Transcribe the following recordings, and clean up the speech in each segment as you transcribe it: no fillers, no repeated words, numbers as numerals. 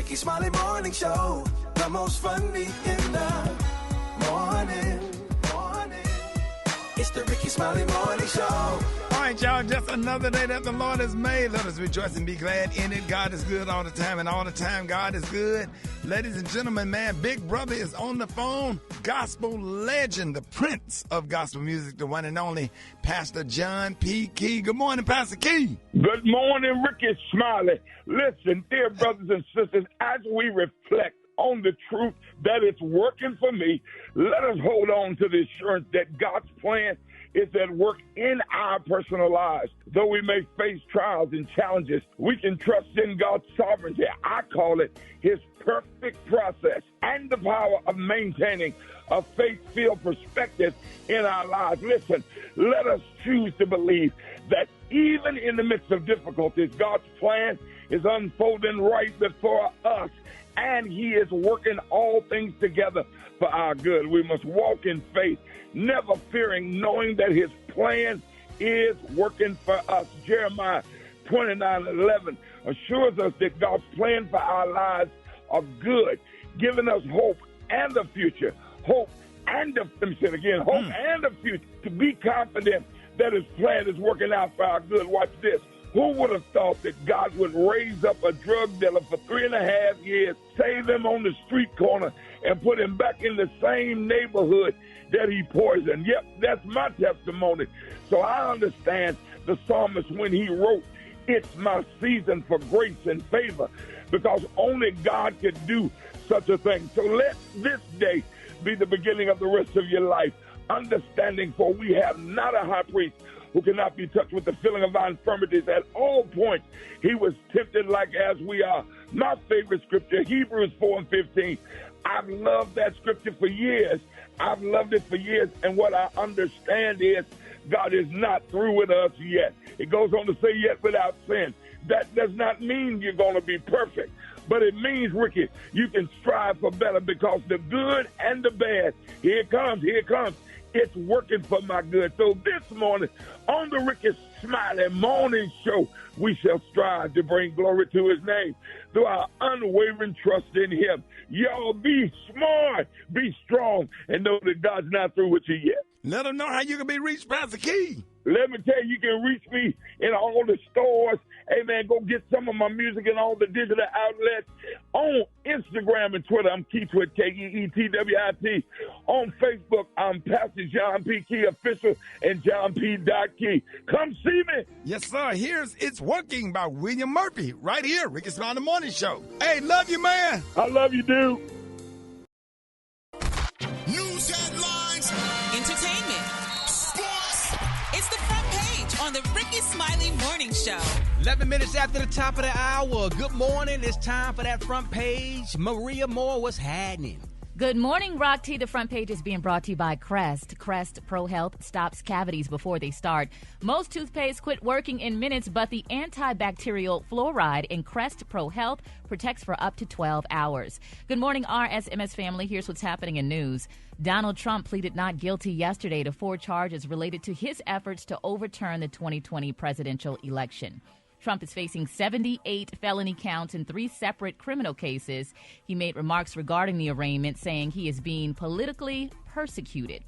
Rickey Smiley Morning Show, the most funny in the morning. It's the Rickey Smiley Morning Show. All right, y'all, just another day that the Lord has made. Let us rejoice and be glad in it. God is good all the time, and all the time God is good. Ladies and gentlemen, man, Big Brother is on the phone. Gospel legend, the prince of gospel music, the one and only Pastor John P. Key. Good morning, Pastor Key. Good morning, Rickey Smiley. Listen, dear brothers and sisters, as we reflect on the truth that it's working for me, let us hold on to the assurance that God's plan is at work in our personal lives. Though we may face trials and challenges, we can trust in God's sovereignty. I call it his perfect process and the power of maintaining a faith-filled perspective in our lives. Listen, let us choose to believe that even in the midst of difficulties, God's plan is unfolding right before us, and he is working all things together for our good. We must walk in faith, never fearing, knowing that his plan is working for us. Jeremiah 29:11 assures us that God's plan for our lives are good, giving us hope and a future. Hope and a future. To be confident that his plan is working out for our good. Watch this. Who would have thought that God would raise up a drug dealer for 3.5 years, save him on the street corner, and put him back in the same neighborhood that he poisoned? Yep, that's my testimony. So I understand the psalmist when he wrote, "It's my season for grace and favor," because only God could do such a thing. So let this day be the beginning of the rest of your life, understanding for we have not a high priest who cannot be touched with the feeling of our infirmities. At all points, he was tempted like as we are. My favorite scripture, Hebrews 4:15. I've loved that scripture for years. I've loved it for years. And what I understand is God is not through with us yet. It goes on to say yet without sin. That does not mean you're going to be perfect. But it means, Ricky, you can strive for better because the good and the bad, here it comes. It's working for my good. So this morning on the Rickey Smiley Morning Show, we shall strive to bring glory to his name through our unwavering trust in him. Y'all be smart, be strong, and know that God's not through with you yet. Let them know how you can be reached, Pastor Key. Let me tell you, you can reach me in all the stores. Hey, man, go get some of my music in all the digital outlets. On Instagram and Twitter, I'm Keetwit, Keetwit. On Facebook, I'm Pastor John P. Key Official and John P. Key. Come see me. Yes, sir. Here's It's Working by William Murphy right here, Rickey Smiley Morning Show. Hey, love you, man. I love you, dude. News headlines. Entertainment. Sports. It's the front page on the Rickey Smiley Morning Show. 11 minutes after the top of the hour. Good morning. It's time for that front page. Maria Moore, what's happening? Good morning, Rock T. The front page is being brought to you by Crest. Crest Pro Health stops cavities before they start. Most toothpaste quit working in minutes, but the antibacterial fluoride in Crest Pro Health protects for up to 12 hours. Good morning, RSMS family. Here's what's happening in news. Donald Trump pleaded not guilty yesterday to 4 charges related to his efforts to overturn the 2020 presidential election. Trump is facing 78 felony counts in 3 separate criminal cases. He made remarks regarding the arraignment, saying he is being politically persecuted.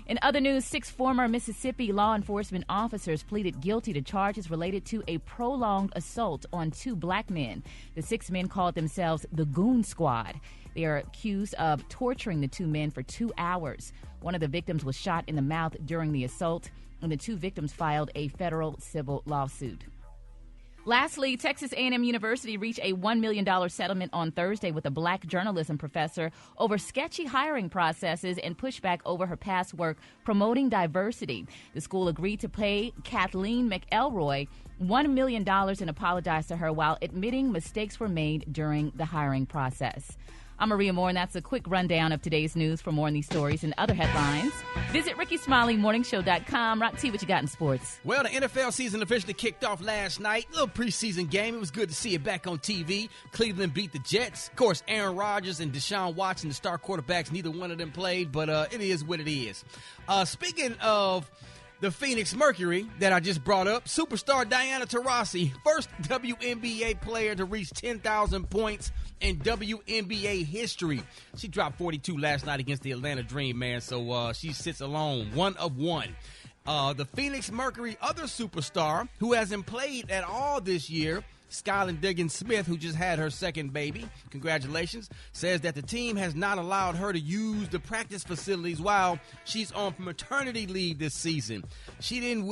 In other news, 6 former Mississippi law enforcement officers pleaded guilty to charges related to a prolonged assault on 2 black men. The 6 men called themselves the Goon Squad. They are accused of torturing the 2 men for 2 hours. One of the victims was shot in the mouth during the assault, and the 2 victims filed a federal civil lawsuit. Lastly, Texas A&M University reached a $1 million settlement on Thursday with a black journalism professor over sketchy hiring processes and pushback over her past work promoting diversity. The school agreed to pay Kathleen McElroy $1 million and apologize to her while admitting mistakes were made during the hiring process. I'm Maria Moore, and that's a quick rundown of today's news. For more on these stories and other headlines, visit RickeySmileyMorningShow.com. Rock T, what you got in sports? Well, the NFL season officially kicked off last night. A little preseason game. It was good to see it back on TV. Cleveland beat the Jets. Of course, Aaron Rodgers and Deshaun Watson, the star quarterbacks, neither one of them played, but it is what it is. Speaking of The Phoenix Mercury that I just brought up, superstar Diana Taurasi, first WNBA player to reach 10,000 points in WNBA history. She dropped 42 last night against the Atlanta Dream, man, so she sits alone, one of one. The Phoenix Mercury other superstar who hasn't played at all this year, Skylar Diggins-Smith, who just had her second baby, congratulations, says that the team has not allowed her to use the practice facilities while she's on maternity leave this season. She didn't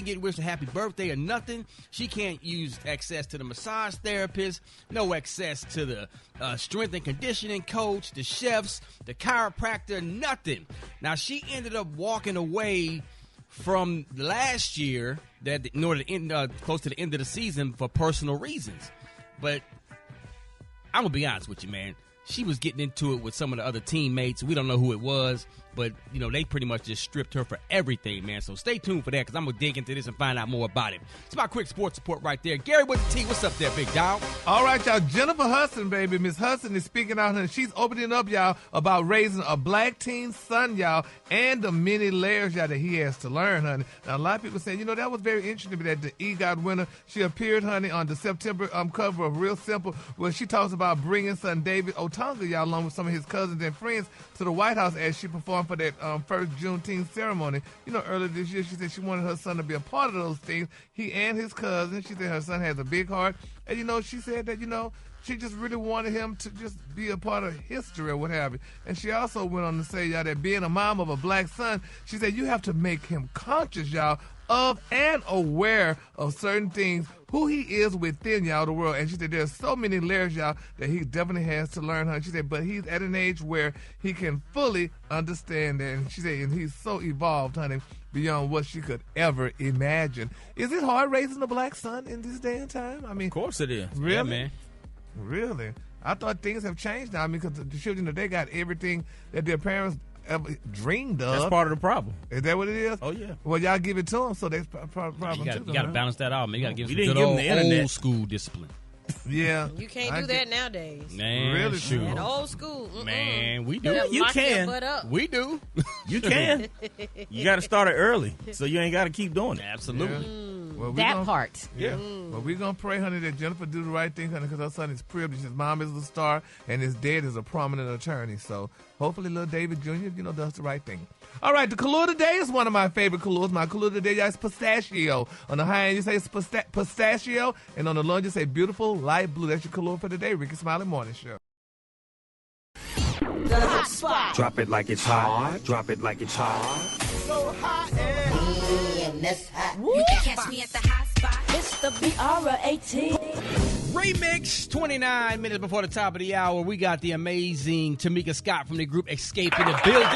get wished a happy birthday or nothing. She can't use access to the massage therapist, no access to the strength and conditioning coach, the chefs, the chiropractor, nothing. Now, she ended up walking away from last year in order to end close to the end of the season for personal reasons. But I'm going to be honest with you, man. She was getting into it with some of the other teammates. We don't know who it was, but, they pretty much just stripped her for everything, man. So stay tuned for that because I'm going to dig into this and find out more about it. It's my quick sports report right there. Gary with the T, what's up there, big dog? All right, y'all. Jennifer Hudson, baby. Miss Hudson is speaking out, and she's opening up, y'all, about raising a black teen son, y'all, and the many layers, y'all, that he has to learn, honey. Now, a lot of people saying, that was very interesting to me that the EGOT winner, she appeared, honey, on the September cover of Real Simple, where she talks about bringing son David Otunga, y'all, along with some of his cousins and friends to the White House as she performed for that first Juneteenth ceremony. Earlier this year, she said she wanted her son to be a part of those things. He and his cousin. She said her son has a big heart. And, she said that, she just really wanted him to just be a part of history or what have you. And she also went on to say, y'all, that being a mom of a black son, she said you have to make him conscious, y'all, of and aware of certain things, who he is within, y'all, the world. And she said there's so many layers, y'all, that he definitely has to learn, honey. She said, but he's at an age where he can fully understand that. And she said, and he's so evolved, honey, beyond what she could ever imagine. Is it hard raising a black son in this day and time? I mean, of course it is. Really? Yeah, man. Really? I thought things have changed now. I mean, because the children today got everything that their parents ever dreamed of. That's part of the problem. Is that what it is? Oh, yeah. Well, y'all give it to them, so that's problem You too. got to balance that out, man. You got to give We some didn't good give 'em the internet. old school discipline. Yeah. You can't do that nowadays. Man, really? shoot. At old school. Man, we do. You can. We do. You can. You got to start it early, so you ain't got to keep doing it. Absolutely. Yeah. Well, That part. Yeah. Well, we're going to pray, honey, that Jennifer do the right thing, honey, because her son is privileged. His mom is a star, and his dad is a prominent attorney. So hopefully little David Jr., does the right thing. All right, the color today is one of my favorite colors. My color today, y'all, is pistachio. On the high end, you say it's pistachio, and on the low end, you say beautiful light blue. That's your color for today. Rickey Smiley Morning Show. The hot spot. Drop it like it's hot. Drop it like it's hot. So hot and You can catch me at the hot spot. It's the BR18. Remix, 29 minutes before the top of the hour. We got the amazing Tamika Scott from the group Escape in the building.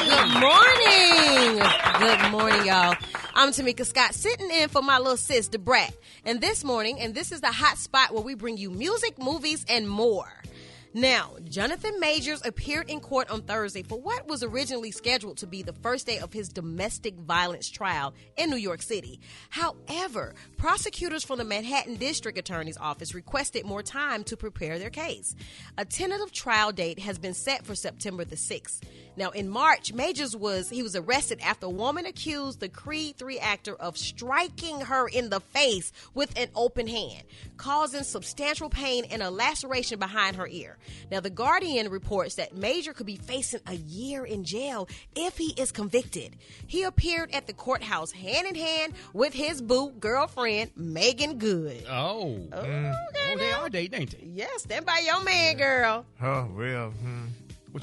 Good morning. Good morning, y'all. I'm Tamika Scott, sitting in for my little sis, DeBrat. And this is the hot spot where we bring you music, movies, and more. Now, Jonathan Majors appeared in court on Thursday for what was originally scheduled to be the first day of his domestic violence trial in New York City. However, prosecutors from the Manhattan District Attorney's Office requested more time to prepare their case. A tentative trial date has been set for September the 6th. Now, in March, Majors was arrested after a woman accused the Creed 3 actor of striking her in the face with an open hand, causing substantial pain and a laceration behind her ear. Now, The Guardian reports that Major could be facing a year in jail if he is convicted. He appeared at the courthouse hand in hand with his girlfriend, Megan Good. They are dating, ain't they? Yes, stand by your man, girl. Oh, well,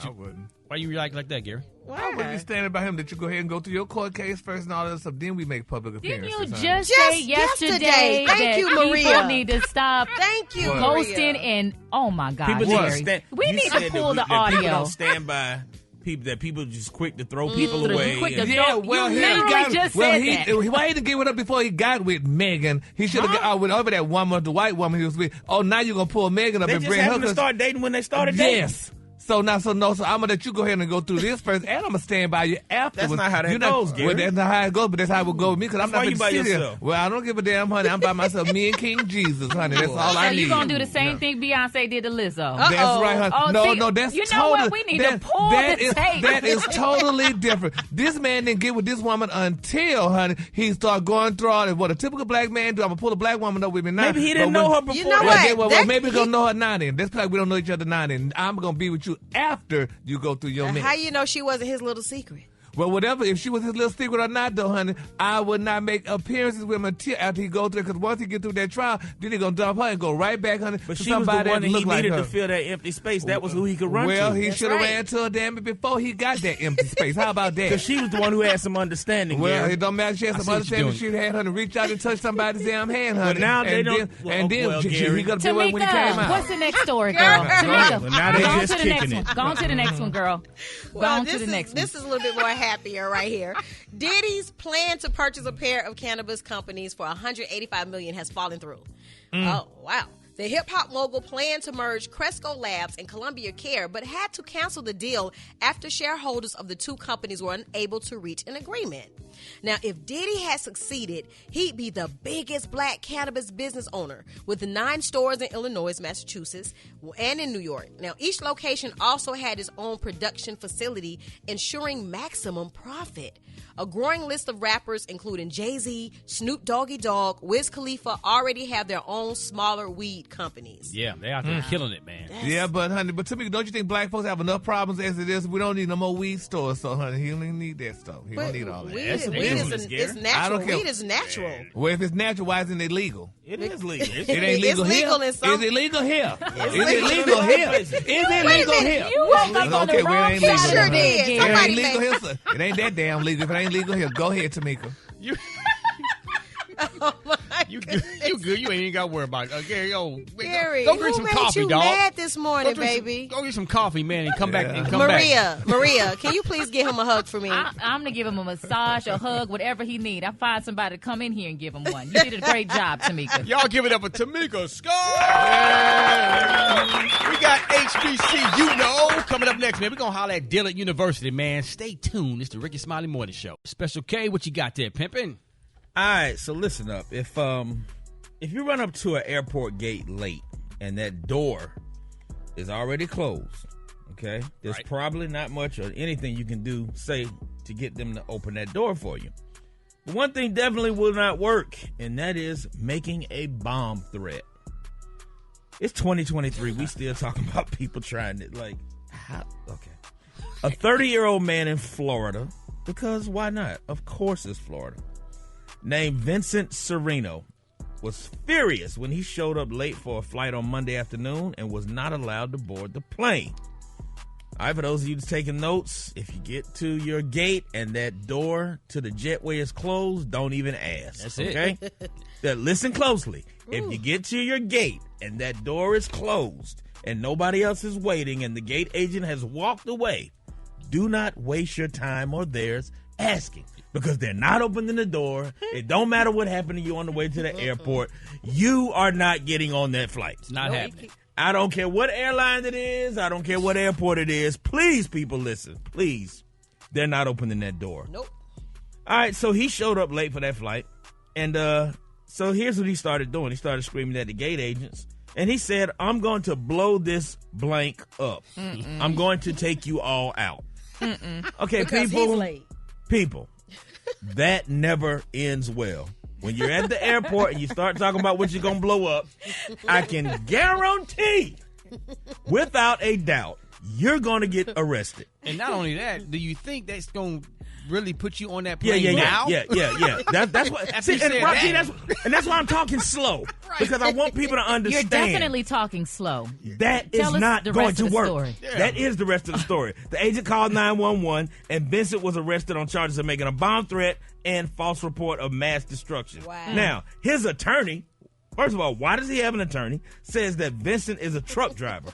I wouldn't. Why you react like that, Gary? I wouldn't be standing by him that you go ahead and go through your court case first and all that stuff. Then we make public appearances. Didn't you honey. just say yesterday Thank that you, people Maria. need to stop Thank you, posting Maria. and, oh my God, People Gary. just We you need said to pull that the People audio. don't stand by people. That people just quick to throw people away. quick to and- throw- Yeah, well, You he literally got, just well, said he, that. why he didn't give it up before he got with Megan? He should have got out with over that woman, the white woman he was with. Oh, now you're gonna pull Megan up They and just bring her. happened to 'cause- start dating when they started dating. Yes. So I'm gonna let you go ahead and go through this first, and I'm gonna stand by you afterwards. That's not how that goes, Gary. Well, that's not how it goes, but that's how it would go with me, because I'm not Why you by gonna sit here. yourself? Well, I don't give a damn, honey. I'm by myself. Me and King Jesus, honey. That's all I So need. you gonna do the same thing Beyonce did to Lizzo? That's right, honey. Oh, No, that's you know what? We need to pull the tape. That is totally different. This man didn't get with this woman until, honey, he started going through all that. What a typical black man do. I'm gonna pull a black woman up with me now. Maybe he didn't know her before. You know what? Well, maybe we're gonna know her now then. That's like we don't know each other now then. I'm gonna be with you after you go through your man. How you know she wasn't his little secret? Well, whatever. If she was his little secret or not, though, honey, I would not make appearances with him until after he go through. Because once he get through that trial, then he gonna dump her and go right back, honey. But to she was the somebody one that he look like needed her. to fill that empty space. That was who he could run to. Well, he That's should have right. ran to her damn it before he got that empty space. How about that? Because she was the one who had some understanding. Well, Gary. it don't matter. She had I some see what you're understanding. She doing. had her to reach out and touch somebody's damn hand, But honey. now they and don't. Then, he Gary. got to be when he came Tamika, out. what's the next story, girl? Tamika, Well, now they go on just to the next kicking one. it. Go on to the next one, girl. Go on to the next one. This is a little bit more happier right here. Diddy's plan to purchase a pair of cannabis companies for $185 million has fallen through. Oh, wow. The hip-hop mogul planned to merge Cresco Labs and Columbia Care, but had to cancel the deal after shareholders of the two companies were unable to reach an agreement. Now, if Diddy had succeeded, he'd be the biggest black cannabis business owner, with 9 stores in Illinois, Massachusetts, and in New York. Now, each location also had its own production facility, ensuring maximum profit. A growing list of rappers, including Jay-Z, Snoop Doggy Dogg, Wiz Khalifa, already have their own smaller weed companies. Yeah, they out there killing it, man. Yeah, but honey, to me, don't you think black folks have enough problems as it is? We don't need no more weed stores, so honey, he don't even need that stuff. He don't need all that. Weed That's is business, natural. I don't care. Weed is natural. Well, if it's natural, why isn't it legal? It is legal. It ain't legal It's legal here. in some- Is it legal here? Is legal it legal in here? some places. Is it legal here? You woke up on the Okay, well, wrong it ain't side legal. of the Sure bed, did. Gary. It Somebody ain't legal made- here, sir. It ain't that damn legal. If it ain't legal here, go ahead, Tamika. Oh, my You good? You good? You ain't even got to worry about it. Gary, Gary, go drink who some made coffee, you dog. mad this morning, Go drink baby? Go get some coffee, man, and come back. And come back. Maria, can you please give him a hug for me? I'm gonna give him a massage, a hug, whatever he need. I find somebody to come in here and give him one. You did a great job, Tamika. Y'all give it up for Tamika Scott. We got HBCU coming up next, man. We're going to holler at Dillard University, man. Stay tuned. It's the Rickey Smiley Morning Show. Special K, what you got there, pimpin'? All right, so listen up. If you run up to an airport gate late and that door is already closed, okay, there's probably not much or anything you can do, say, to get them to open that door for you. But one thing definitely will not work, and that is making a bomb threat. It's 2023. We still talking about people trying to, like, how? Okay. A 30-year-old man in Florida, because why not? Of course it's Florida, named Vincent Sereno, was furious when he showed up late for a flight on Monday afternoon and was not allowed to board the plane. All right, for those of you taking notes, if you get to your gate and that door to the jetway is closed, don't even ask. That's okay? Listen closely. If you get to your gate and that door is closed and nobody else is waiting and the gate agent has walked away, do not waste your time or theirs asking. Because they're not opening the door. It don't matter what happened to you on the way to the airport. You are not getting on that flight. It's not happening. I don't care what airline it is. I don't care what airport it is. Please, people, listen. Please. They're not opening that door. Nope. All right, so he showed up late for that flight. And so here's what he started doing. He started screaming at the gate agents. And he said, I'm going to blow this blank up. I'm going to take you all out. Okay, Because people. he's late. People. That never ends well. When you're at the airport and you start talking about what you're going to blow up, I can guarantee, without a doubt, you're going to get arrested. And not only that, do you think that's going to really put you on that plane now? Yeah. That's what. After you and said Rocky, that. that's why I'm talking slow, because I want people to You're understand. definitely talking slow. That Tell is us not the going rest to of the work. story. That is the rest of the story. The agent called 911, and Vincent was arrested on charges of making a bomb threat and false report of mass destruction. Wow. Now, his attorney, first of all, why does he have an attorney? Says that Vincent is a truck driver,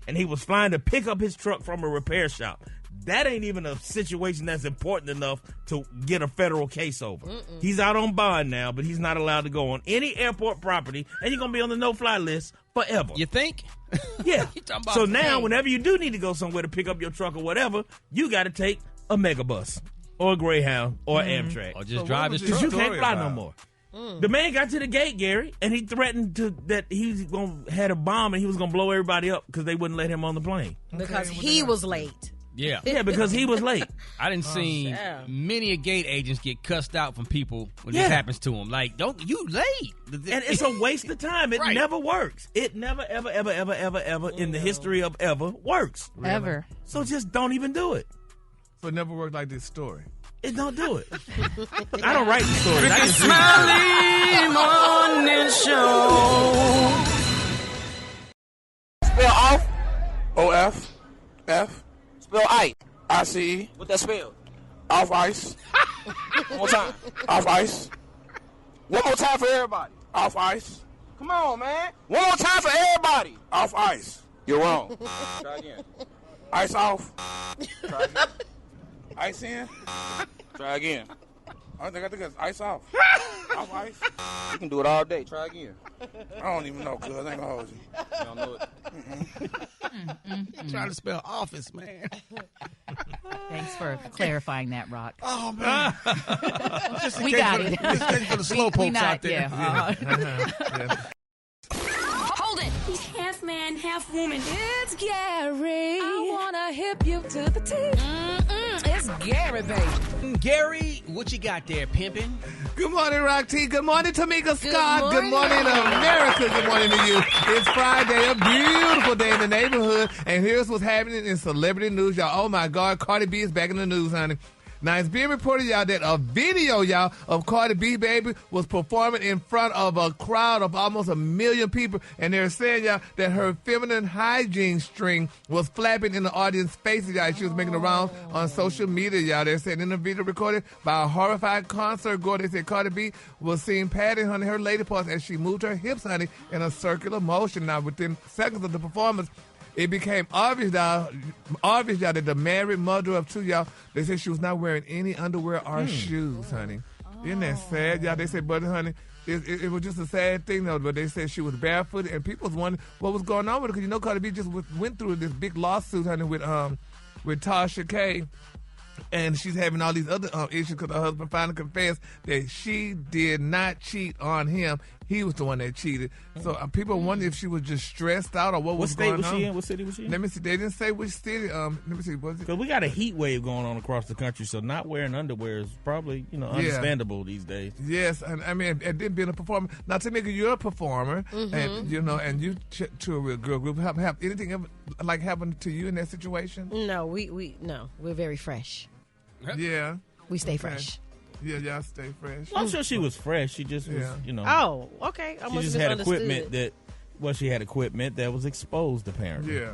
and he was flying to pick up his truck from a repair shop. that ain't even a situation that's important enough to get a federal case over. He's out on bond now, but he's not allowed to go on any airport property, and he's going to be on the no-fly list forever. You think? Yeah. About So now, whenever you do need to go somewhere to pick up your truck or whatever, you got to take a megabus or a Greyhound or Amtrak. Or just drive his Because truck. you can't fly no more. The man got to the gate, Gary, and he threatened that he was going to had a bomb and he was going to blow everybody up because they wouldn't let him on the plane. Because he was late. Yeah. Yeah, because he was late. I didn't see many gate agents get cussed out from people when this happens to them. Like, don't you late? And it's a waste of time. It never works. It never, ever, ever, ever, ever, ever in the history of ever works. Really? Ever. So just don't even do it. So it never worked like this story. It don't do it. I don't write the stories. Rickey Smiley Morning Show. Spell off. O-F. F. Spell ice. I-C-E. What that spell? Off ice. One more time. Off ice. One more time for everybody. Off ice. Come on, man. One more time for everybody. Off ice. You're wrong. Try again. Ice off. Try again. Ice in. Try again. I think it's ice off. Off ice. You can do it all day. Try again. I don't even know, cuz. I ain't gonna hold you. You don't know it. Trying to spell office, man. Thanks for clarifying that, Rock. Oh, man. We got it. Just for the slow pokes out there. Hold it. He's half man, half woman. It's Gary. I wanna hip you to the teeth. It's Gary, baby. Gary, what you got there, pimpin'? Good morning, Rock T. Good morning, Tamika Scott. Good morning, America. Good morning to you. It's Friday, a beautiful day in the neighborhood. And here's what's happening in celebrity news, y'all. Oh, my God. Cardi B is back in the news, honey. Now, it's being reported, y'all, that a video, y'all, of Cardi B, baby, was performing in front of a crowd of almost 1 million people. And they're saying, y'all, that her feminine hygiene string was flapping in the audience faces, y'all. She was making the rounds on social media, y'all. They're saying in a video recorded by a horrified concert goer, they said Cardi B was seen patting, honey, her lady parts as she moved her hips, honey, in a circular motion. Now, within seconds of the performance, it became obvious, y'all, that the married mother of two, y'all, they said she was not wearing any underwear or shoes, honey. Isn't that sad, y'all? They said, but, honey, it was just a sad thing, though. But they said she was barefooted, and people was wondering what was going on with her. Because, you know, Cardi B just went through this big lawsuit, honey, with Tasha K. And she's having all these other issues because her husband finally confessed that she did not cheat on him. He was the one that cheated. So people wonder if she was just stressed out or what was going on. What state was she in? What city was she in? Let me see. They didn't say which city. Let me see. Because we got a heat wave going on across the country, so not wearing underwear is probably, understandable these days. Yes, and I mean, and then being a performer. Now, Tamika, you're a performer, and and you to a real girl group. Have anything ever like happened to you in that situation? No, we're very fresh. Yeah, we stay fresh. Yeah, y'all stay fresh. I'm sure she was fresh. She just was, Oh, okay. She just had equipment she had equipment that was exposed, apparently. Yeah.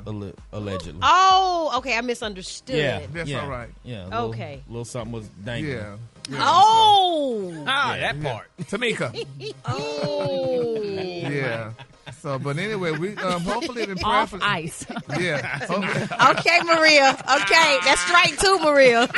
Allegedly. Oh, okay. I misunderstood. Yeah. That's all right. Yeah. Okay. Little something was dangling. Yeah. Oh. That part. Tamika. Oh. Yeah. So, but anyway, we hopefully and Off prayerfully. ice. Yeah. Okay, Maria. Okay, that's strike two, Maria.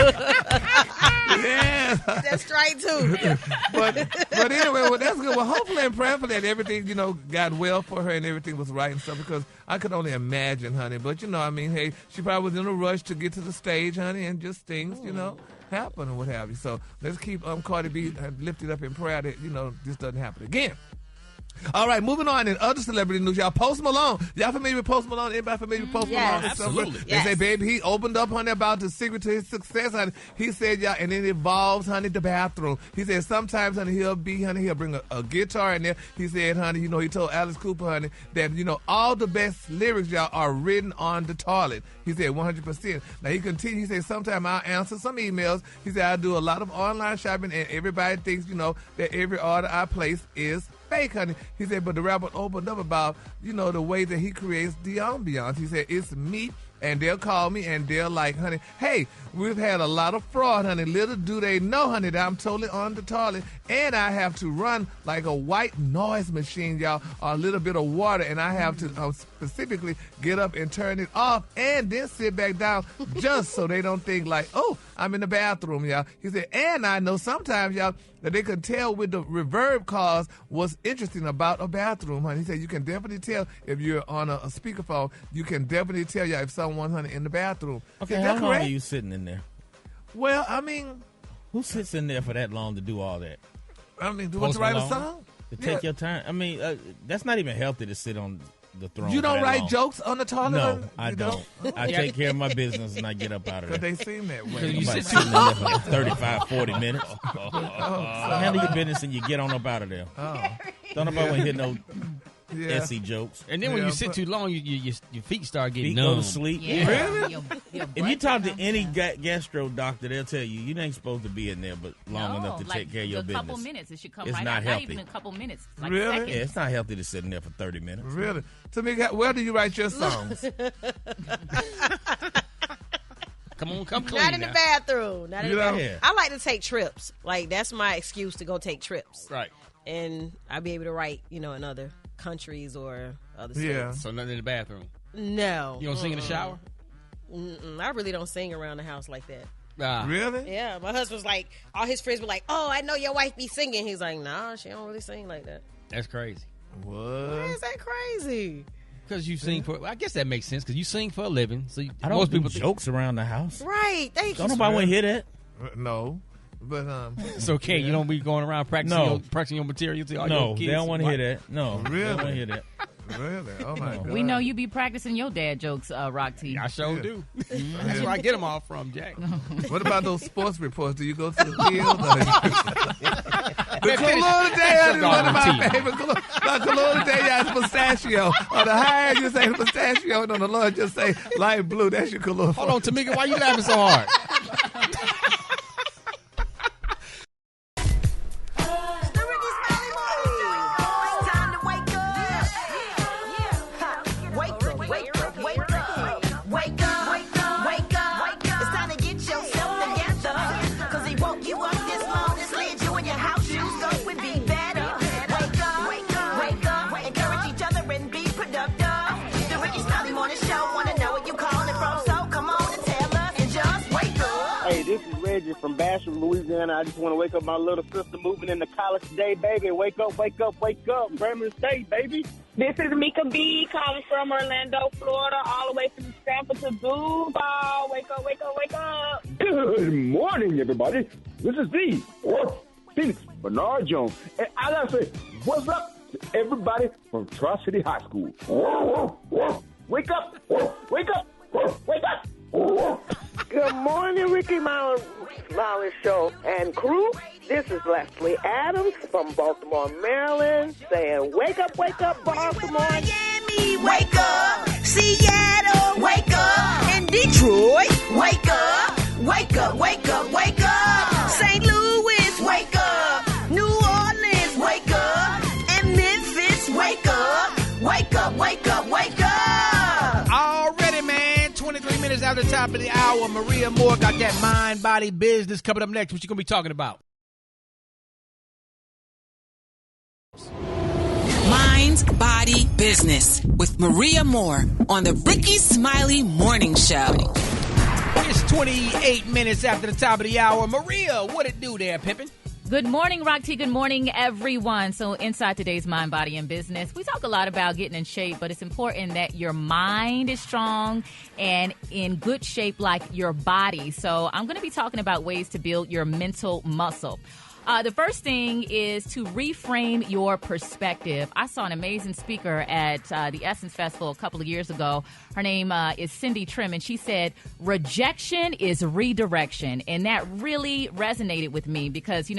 Yeah. That's strike two. But anyway, well, that's good. Well, hopefully and prayerfully that everything, got well for her and everything was right and stuff, because I could only imagine, honey. But, hey, she probably was in a rush to get to the stage, honey, and just things, happen or what have you. So let's keep Cardi B lifted up in prayer that, this doesn't happen again. All right, moving on in other celebrity news, y'all. Post Malone. Y'all familiar with Post Malone? Anybody familiar with Post Malone? Absolutely. They say, baby, he opened up, honey, about the secret to his success, honey. He said, y'all, and it involves, honey, the bathroom. He said sometimes, honey, he'll bring a guitar in there. He said, honey, he told Alice Cooper, honey, that, all the best lyrics, y'all, are written on the toilet. He said 100%. Now, he continued. He said, sometimes I'll answer some emails. He said, I do a lot of online shopping, and everybody thinks, that every order I place is fake, honey. He said, but the rapper opened up about, the way that he creates the ambiance. He said, it's me and they'll call me and they're like, honey, hey, we've had a lot of fraud, honey. Little do they know, honey, that I'm totally on the toilet, and I have to run like a white noise machine, y'all, or a little bit of water, and I have to specifically get up and turn it off and then sit back down just so they don't think like, oh, I'm in the bathroom, y'all. He said, and I know sometimes, y'all, that they could tell with the reverb cause what's interesting about a bathroom, honey. He said you can definitely tell if you're on a speakerphone. You can definitely tell, y'all, if someone's, honey, in the bathroom. Okay, Is how that long correct? are you sitting in there? Well, I mean, who sits in there for that long to do all that? I mean, do you want to write a song? To take your time. I mean, that's not even healthy to sit on the throne. You don't for that write long. jokes on the toilet? No, I don't. I take care of my business and I get up out of there. But they seem that way. You sit sitting in there for like 35, 40 minutes. Handle your business and you get on up out of there. Don't nobody want to hear no Essie jokes. And then when you sit too long, your feet start getting Feet numb. go to sleep. Yeah. Really? If you talk to any gastro doctor, they'll tell you ain't supposed to be in there but long enough to take care of your business. A couple minutes. It should come It's right not out. healthy. Not even a couple minutes. Like Really? seconds. Yeah, it's not healthy to sit in there for 30 minutes. Really? Tamika, where do you write your songs? Come clean. Not in the bathroom. Not in You the know? bathroom. Yeah. I like to take trips. Like, that's my excuse to go take trips. Right. And I'll be able to write, in other countries or other states. Yeah. So nothing in the bathroom. No. You don't sing in the shower? I really don't sing around the house like that. Really? Yeah, my husband's like, all his friends were like, oh, I know your wife be singing. He's like, nah, she don't really sing like that. That's crazy. What? Why is that crazy? Because you sing for, I guess that makes sense, because you sing for a living. So I don't most do people jokes around the house. Right. Thank Don't you. nobody want to hear that. No. But it's okay. You don't be going around practicing your material to all No, your kids. they don't want to hear that. No, Really? they don't want to hear that. Really? Oh, my God. We know you be practicing your dad jokes, Rock T. I sure do. That's where I get them all from, Jack. What about those sports reports? Do you go to the field? The color today is one of my favorite. The color today is pistachio. On the higher you say pistachio, and on the lower just say light blue. That's your color. Hold on, Tamika, why you laughing so hard? From Bastrop, Louisiana. I just want to wake up my little sister moving into college today, baby. Wake up, wake up, wake up. Grambling State, baby. This is Mika B calling from Orlando, Florida, all the way from Tampa to Duval. Wake up, wake up, wake up. Good morning, everybody. This is the Phoenix Bernard Jones. And I got to say, what's up to everybody from Tri-City High School? Wake up, wake up, wake up. Good morning, Rickey Smiley Show and crew. This is Leslie Adams from Baltimore, Maryland, saying, wake up, Baltimore. Miami, wake up. Seattle, wake up. And Detroit, wake up. Wake up, wake up, wake up. St. Louis, wake up. New Orleans, wake up. And Memphis, wake up. Wake up, wake up, wake up. Already, man. 23 minutes after the top of the hour. Maria Moore got that mind, body, business coming up next. What you going to be talking about? Mind, Body, Business with Maria Moore on the Rickey Smiley Morning Show. It's 28 minutes after the top of the hour. Maria, what it do there, Pippin? Good morning, Rock T. Good morning, everyone. So inside today's Mind, Body, and Business, we talk a lot about getting in shape, but it's important that your mind is strong and in good shape like your body. So I'm going to be talking about ways to build your mental muscle. The first thing is to reframe your perspective. I saw an amazing speaker at the Essence Festival a couple of years ago. Her name is Cindy Trim, and she said, rejection is redirection. And that really resonated with me because,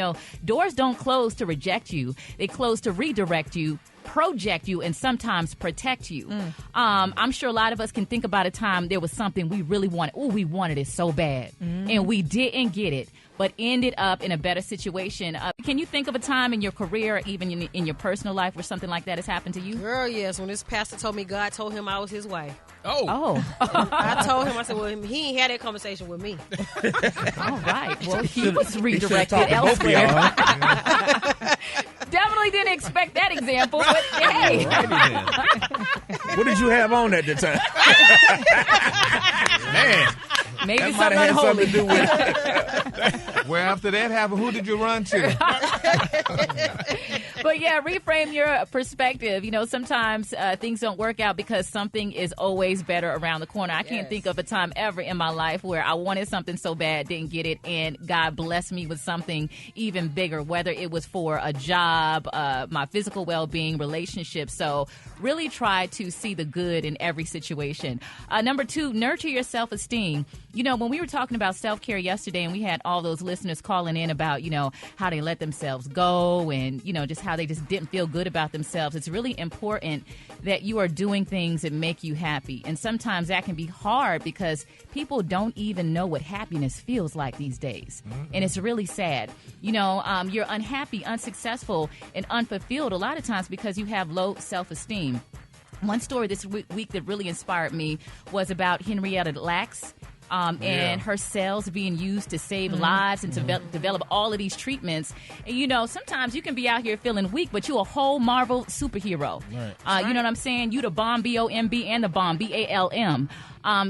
doors don't close to reject you. They close to redirect you project you and sometimes protect you. I'm sure a lot of us can think about a time there was something we really wanted. Oh, we wanted it so bad, and we didn't get it, but ended up in a better situation. Can you think of a time in your career, even in your personal life, where something like that has happened to you? Girl, yes. When this pastor told me God told him I was his wife. Oh. I told him, I said, well, he ain't had that conversation with me. All right. Well, he was redirected elsewhere. Definitely didn't expect that example, but hey. What did you have on at the time? Man. Maybe that something unholy. Something to do with it. Well, after that happened, who did you run to? But yeah, reframe your perspective. You know, sometimes things don't work out because something is always better around the corner. I can't think of a time ever in my life where I wanted something so bad, didn't get it, and God blessed me with something even bigger, whether it was for a job, my physical well-being, relationships. So really try to see the good in every situation. Number 2, nurture your self-esteem. You know, when we were talking about self-care yesterday and we had all those listeners calling in about, you know, how they let themselves go and, you know, just how they just didn't feel good about themselves, it's really important that you are doing things that make you happy. And sometimes that can be hard because people don't even know what happiness feels like these days. And it's really sad. You know, you're unhappy, unsuccessful, and unfulfilled a lot of times because you have low self-esteem. One story this week that really inspired me was about Henrietta Lacks. And her cells being used to save lives and to develop all of these treatments. And, you know, sometimes you can be out here feeling weak, but you're a whole Marvel superhero. Right. You know what I'm saying? You the bomb, B-O-M-B, and the bomb, B-A-L-M.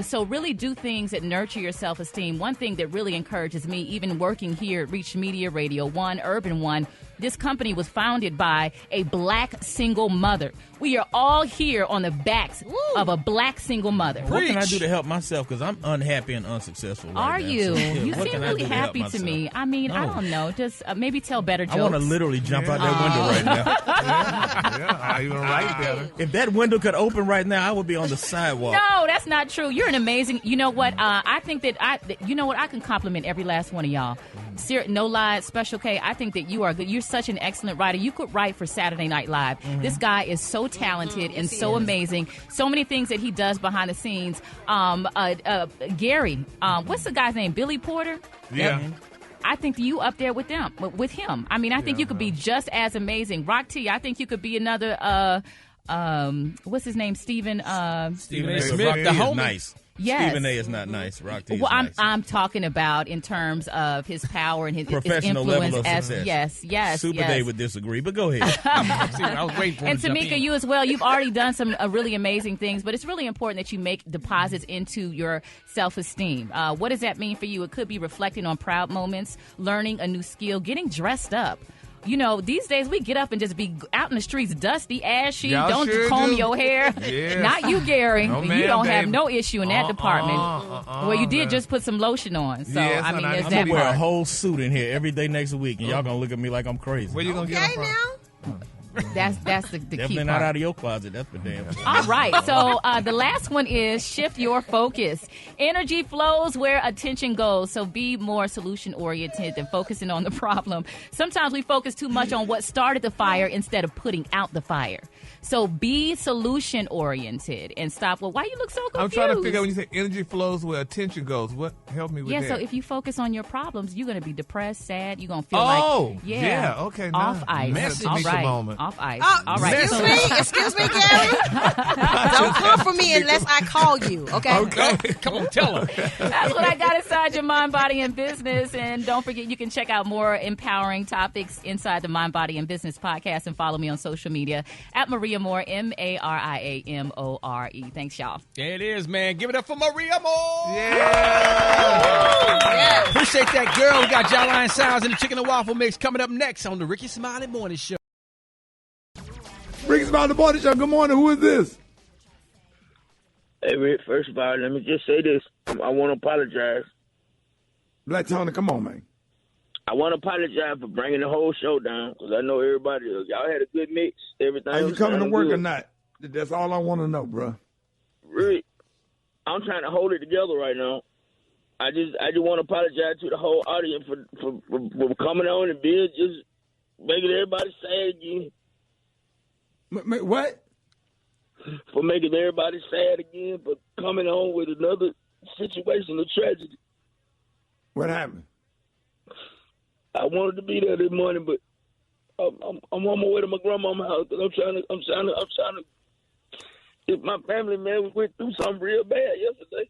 So really do things that nurture your self-esteem. One thing that really encourages me, even working here at Reach Media Radio 1, Urban 1, this company was founded by a black single mother. We are all here on the backs of a black single mother. What can I do to help myself? Because I'm unhappy and unsuccessful right Are now. you? So, yeah, You seem really happy to me. I mean, I don't know. Just maybe tell better jokes. I want to literally jump out that window right now. I even write better. If that window could open right now, I would be on the sidewalk. No, that's not true. You're an amazing. You know what? I think that you know what? I can compliment every last one of y'all. No lie, Special K. I think that you are good. You're such an excellent writer. You could write for Saturday Night Live. This guy is so talented and so amazing. So many things that he does behind the scenes. Gary, what's the guy's name? Billy Porter. Yeah. I think you up there with him. I mean, I think you could be just as amazing. Rock T, I think you could be another. What's his name? Stephen A. Smith, the homie. Nice. Yes. Stephen A. is not nice. Rock T is well, nice. I'm talking about in terms of his power and his professional influence level of as success. Yes. Super Dave would disagree, but go ahead. I was waiting for him And to jump Tamika, in. you as well. You've already done some really amazing things, but it's really important that you make deposits into your self-esteem. What does that mean for you? It could be reflecting on proud moments, learning a new skill, getting dressed up. You know, these days we get up and just be out in the streets dusty, ashy, Y'all don't sure comb do. your hair. Yes. Not you, Gary. No, you ma'am, don't have baby. no issue in that department. Well, you did just put some lotion on. So, Yes, I mean, and there's I'm that going to wear a part. whole suit in here every day next week, and y'all going to look at me like I'm crazy. Where you going to get them from? That's the key Definitely part. not out of your closet. That's for damn sure. All right. So the last one is shift your focus. Energy flows where attention goes. So be more solution oriented than focusing on the problem. Sometimes we focus too much on what started the fire instead of putting out the fire. So be solution oriented and stop. Well, why you look so confused? I'm trying to figure out when you say energy flows where attention goes. What? Help me with that. So if you focus on your problems, you're going to be depressed, sad. You're going to feel okay. Off now. ice. Message All me right. a moment. Off ice. Oh, All right. Excuse me, Gary. Don't come for me unless I call you, okay? Okay. Come on, tell her. That's what I got inside your Mind, Body, and Business. And don't forget, you can check out more empowering topics inside the Mind, Body, and Business podcast and follow me on social media at Maria Moore, MariaMore. Thanks, y'all. There it is, man. Give it up for Maria Moore. Yeah. Appreciate that, girl. We got Jawline Sounds and the Chicken and Waffle Mix coming up next on the Rickey Smiley Morning Show. Rickey Smiley Morning Show. Good morning. Who is this? Hey, Rick, first of all, let me just say this. I want to apologize. Black Tony, come on, man. I want to apologize for bringing the whole show down because I know everybody, y'all had a good mix. Everything. Are you coming to work good. or not? That's all I want to know, bro. Rick, I'm trying to hold it together right now. I just want to apologize to the whole audience for coming on and being just making everybody sad again. What? For making everybody sad again, for coming home with another situation of tragedy. What happened? I wanted to be there this morning, but I'm on my way to my grandma's house. I'm trying to. If my family, man, we went through something real bad yesterday.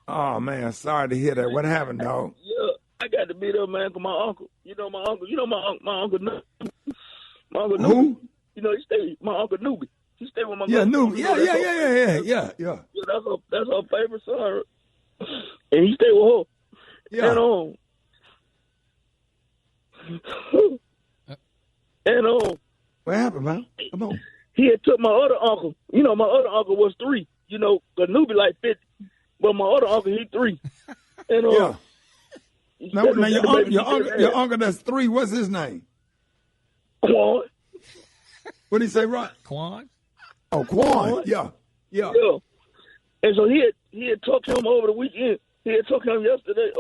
Oh man, sorry to hear that. What happened, dog? Yeah, I got to be there, man. Cause my uncle, my uncle Newby. My uncle Newby. He stayed. My uncle Newby. He stayed with my Newby. Yeah. That's her favorite son, and he stayed with her. Yeah. And what happened, man? Come on. He had took my other uncle. My other uncle was 3. The Newbie like 50, but my other uncle he 3. And yeah. Now your uncle that's 3. What's his name? Quan. What did he say, Rod? Quan. Oh, Quan. Yeah. And so he had took him over the weekend. He had took him yesterday.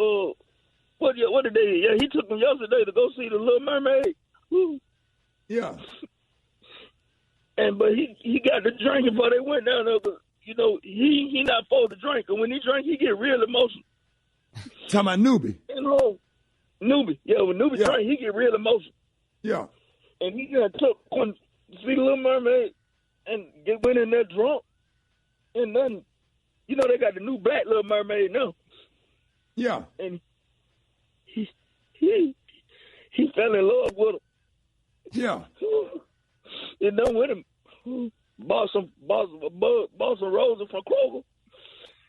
What did they? Yeah, he took him yesterday to go see the Little Mermaid. Woo. Yeah. But he got to drinking before they went down there. He not supposed to drink. And when he drink, he get real emotional. Talking about Newbie. Newbie. Yeah, when Newbie drink, he get real emotional. Yeah. And he took one to see the Little Mermaid and went in there drunk. And then, they got the new black Little Mermaid now. Yeah. And he fell in love with her. Yeah. And then with him, bought some roses from Kroger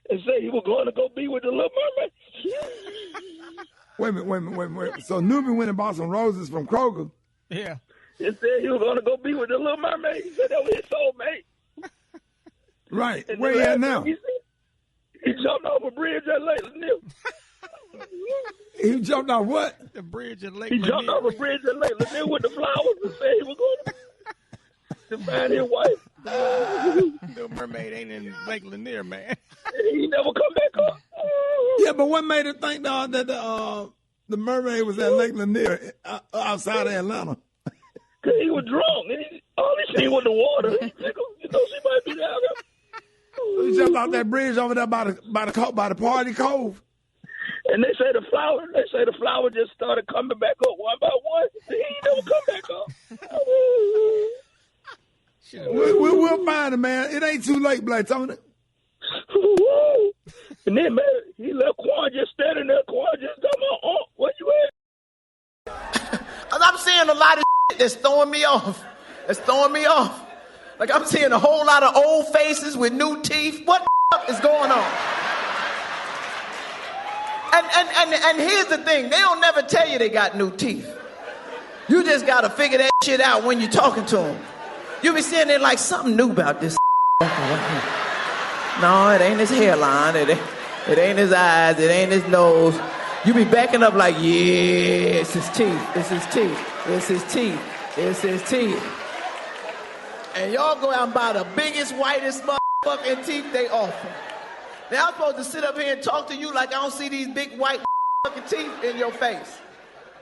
and said he was going to go be with the Little Mermaid. Wait a minute. So Newbie went and bought some roses from Kroger. Yeah. He said he was going to go be with the Little Mermaid. He said that was his soulmate. Right. Where he at now? He jumped off a bridge at Lake Lanier. He jumped off what? The bridge at Lake Lanier. He jumped off a bridge at Lake Lanier with the flowers and said he was going to find his wife. Little Mermaid ain't in Lake Lanier, man. He never come back up. Yeah, but what made him think that the mermaid was at Lake Lanier outside of Atlanta? Because he was drunk. And all he seen was the water. He said, she might be down there. He jumped off that bridge over there by the party cove. And they say the flower just started coming back up one by one. He ain't never come back up. We'll find him, man. It ain't too late, Black Tony. And then, man, he left Quan just standing there. Quan just told my aunt, where you at? I'm seeing a lot of shit that's throwing me off. Like I'm seeing a whole lot of old faces with new teeth. What the is going on? And here's the thing. They don't never tell you they got new teeth. You just got to figure that shit out when you're talking to them. You be sitting there like something new about this. No, it ain't his hairline. It ain't his eyes. It ain't his nose. You be backing up like, yeah, it's his teeth. It's his teeth. It's his teeth. It's his teeth. And y'all go out and buy the biggest, whitest motherfucking teeth they offer. Now I'm supposed to sit up here and talk to you like I don't see these big white fucking teeth in your face.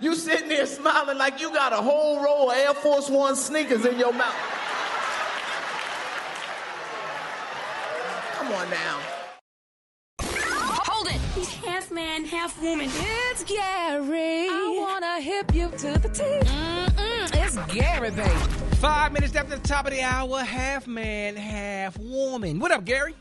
You sitting there smiling like you got a whole row of Air Force One sneakers in your mouth. Come on now. Hold it. He's half man, half woman. It's Gary. I wanna hip you to the teeth. It's Gary, baby. 5 minutes after the top of the hour, half man, half woman. What up, Gary?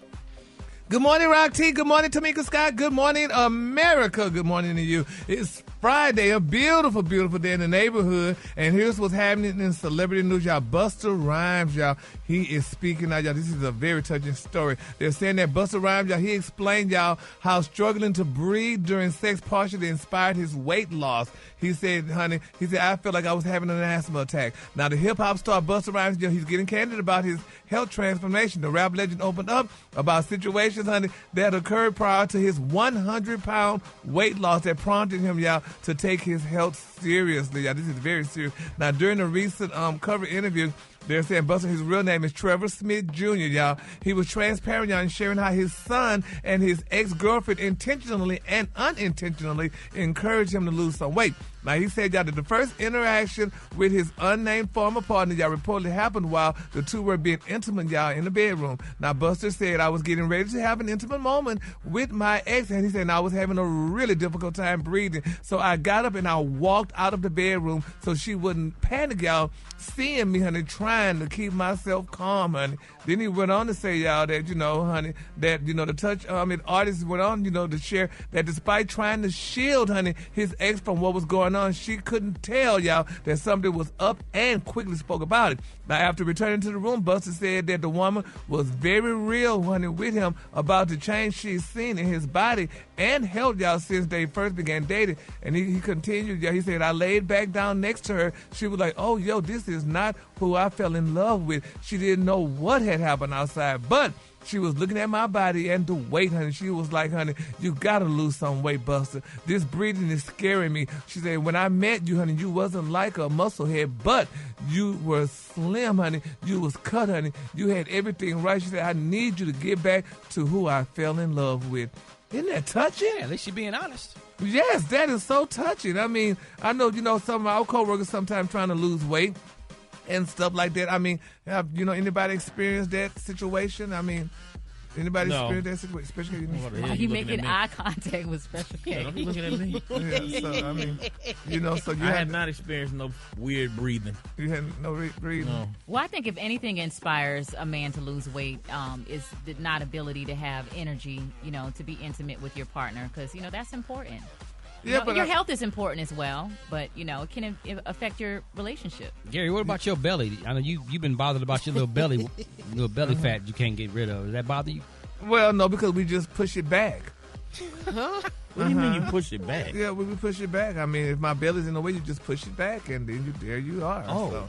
Good morning, Rock T. Good morning, Tamika Scott. Good morning, America. Good morning to you. It's Friday, a beautiful, beautiful day in the neighborhood. And here's what's happening in celebrity news, y'all. Busta Rhymes, y'all. He is speaking out, y'all. This is a very touching story. They're saying that Busta Rhymes, y'all, he explained, y'all, how struggling to breathe during sex partially inspired his weight loss. He said, honey, I felt like I was having an asthma attack. Now, the hip-hop star Busta Rhymes, you know, he's getting candid about his health transformation. The rap legend opened up about situations, honey, that occurred prior to his 100-pound weight loss that prompted him, y'all, to take his health seriously. Y'all, this is very serious. Now, during a recent cover interview, They're saying Busta, his real name is Trevor Smith Jr., y'all. He was transparent, y'all, in sharing how his son and his ex-girlfriend intentionally and unintentionally encouraged him to lose some weight. Now, he said, y'all, that the first interaction with his unnamed former partner, y'all, reportedly happened while the two were being intimate, y'all, in the bedroom. Now, Busta said, I was getting ready to have an intimate moment with my ex, and he said, I was having a really difficult time breathing. So I got up and I walked out of the bedroom so she wouldn't panic, y'all, seeing me, honey, trying to keep myself calm, honey. Then he went on to say, y'all, that, honey, that, the Touch artist went on, to share that despite trying to shield, honey, his ex from what was going on, she couldn't tell, y'all, that something was up and quickly spoke about it. Now, after returning to the room, Busta said that the woman was very real, honey, with him about the change she's seen in his body and health, y'all, since they first began dating. And he continued, he said, I laid back down next to her. She was like, oh, yo, this is not who I fell in love with. She didn't know what had happened outside, but she was looking at my body and the weight, honey. She was like, honey, you gotta lose some weight, Busta. This breathing is scaring me. She said, when I met you, honey, you wasn't like a musclehead, but you were slim, honey. You was cut, honey. You had everything right. She said, I need you to get back to who I fell in love with. Isn't that touching? Yeah, at least you're being honest. Yes, that is so touching. I mean, I know, some of our co-workers sometimes trying to lose weight and stuff like that. I mean, have anybody experienced that situation? I mean, anybody experienced that situation? Especially why are you making eye contact with Special K? Yeah, don't be looking at me. Yeah, so I mean, so you I had not experienced no weird breathing. You had no breathing. No. Well, I think if anything inspires a man to lose weight, is the not ability to have energy, to be intimate with your partner, because that's important. Yeah, but your health is important as well, but it can affect your relationship. Gary, what about your belly? I know you've been bothered about your little belly fat you can't get rid of. Does that bother you? Well, no, because we just push it back. Huh? What do you mean you push it back? Yeah, we push it back. I mean, if my belly's in the way, you just push it back, and then there you are. Oh,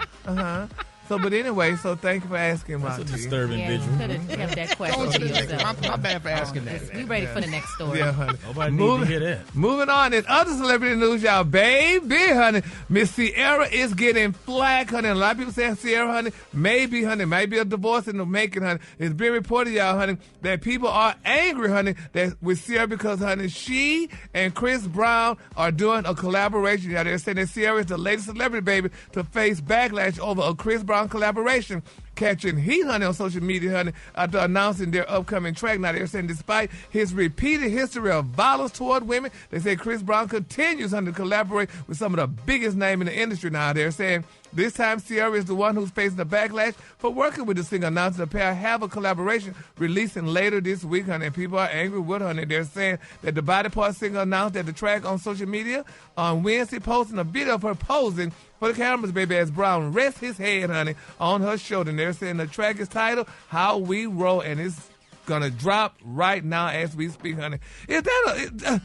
So, but anyway, thank you for asking, That's Monty. a disturbing visual. Could have kept that question to yourself. My bad for asking that. You ready for the next story? Yeah, honey. Nobody needs to hear that. Moving on, in other celebrity news, y'all, baby, honey, Miss Sierra is getting flack, honey. A lot of people saying Sierra, honey, might be a divorce in the making, honey. It's been reported, y'all, honey, that people are angry, honey, that with Sierra because, honey, she and Chris Brown are doing a collaboration. Y'all, they're saying that Sierra is the latest celebrity, baby, to face backlash over a Chris Brown collaboration, catching heat, honey, on social media, honey, after announcing their upcoming track. Now, they're saying despite his repeated history of violence toward women, they say Chris Brown continues, honey, to collaborate with some of the biggest names in the industry. Now, they're saying this time Sierra is the one who's facing the backlash for working with the singer, announcing the pair have a collaboration releasing later this week, honey, and people are angry with her, honey. They're saying that the Body Part singer announced that the track on social media on Wednesday, posting a video of her posing for the cameras, baby, as Brown rests his head, honey, on her shoulder. And they're saying the track is titled How We Roll, and it's going to drop right now as we speak, honey. Is that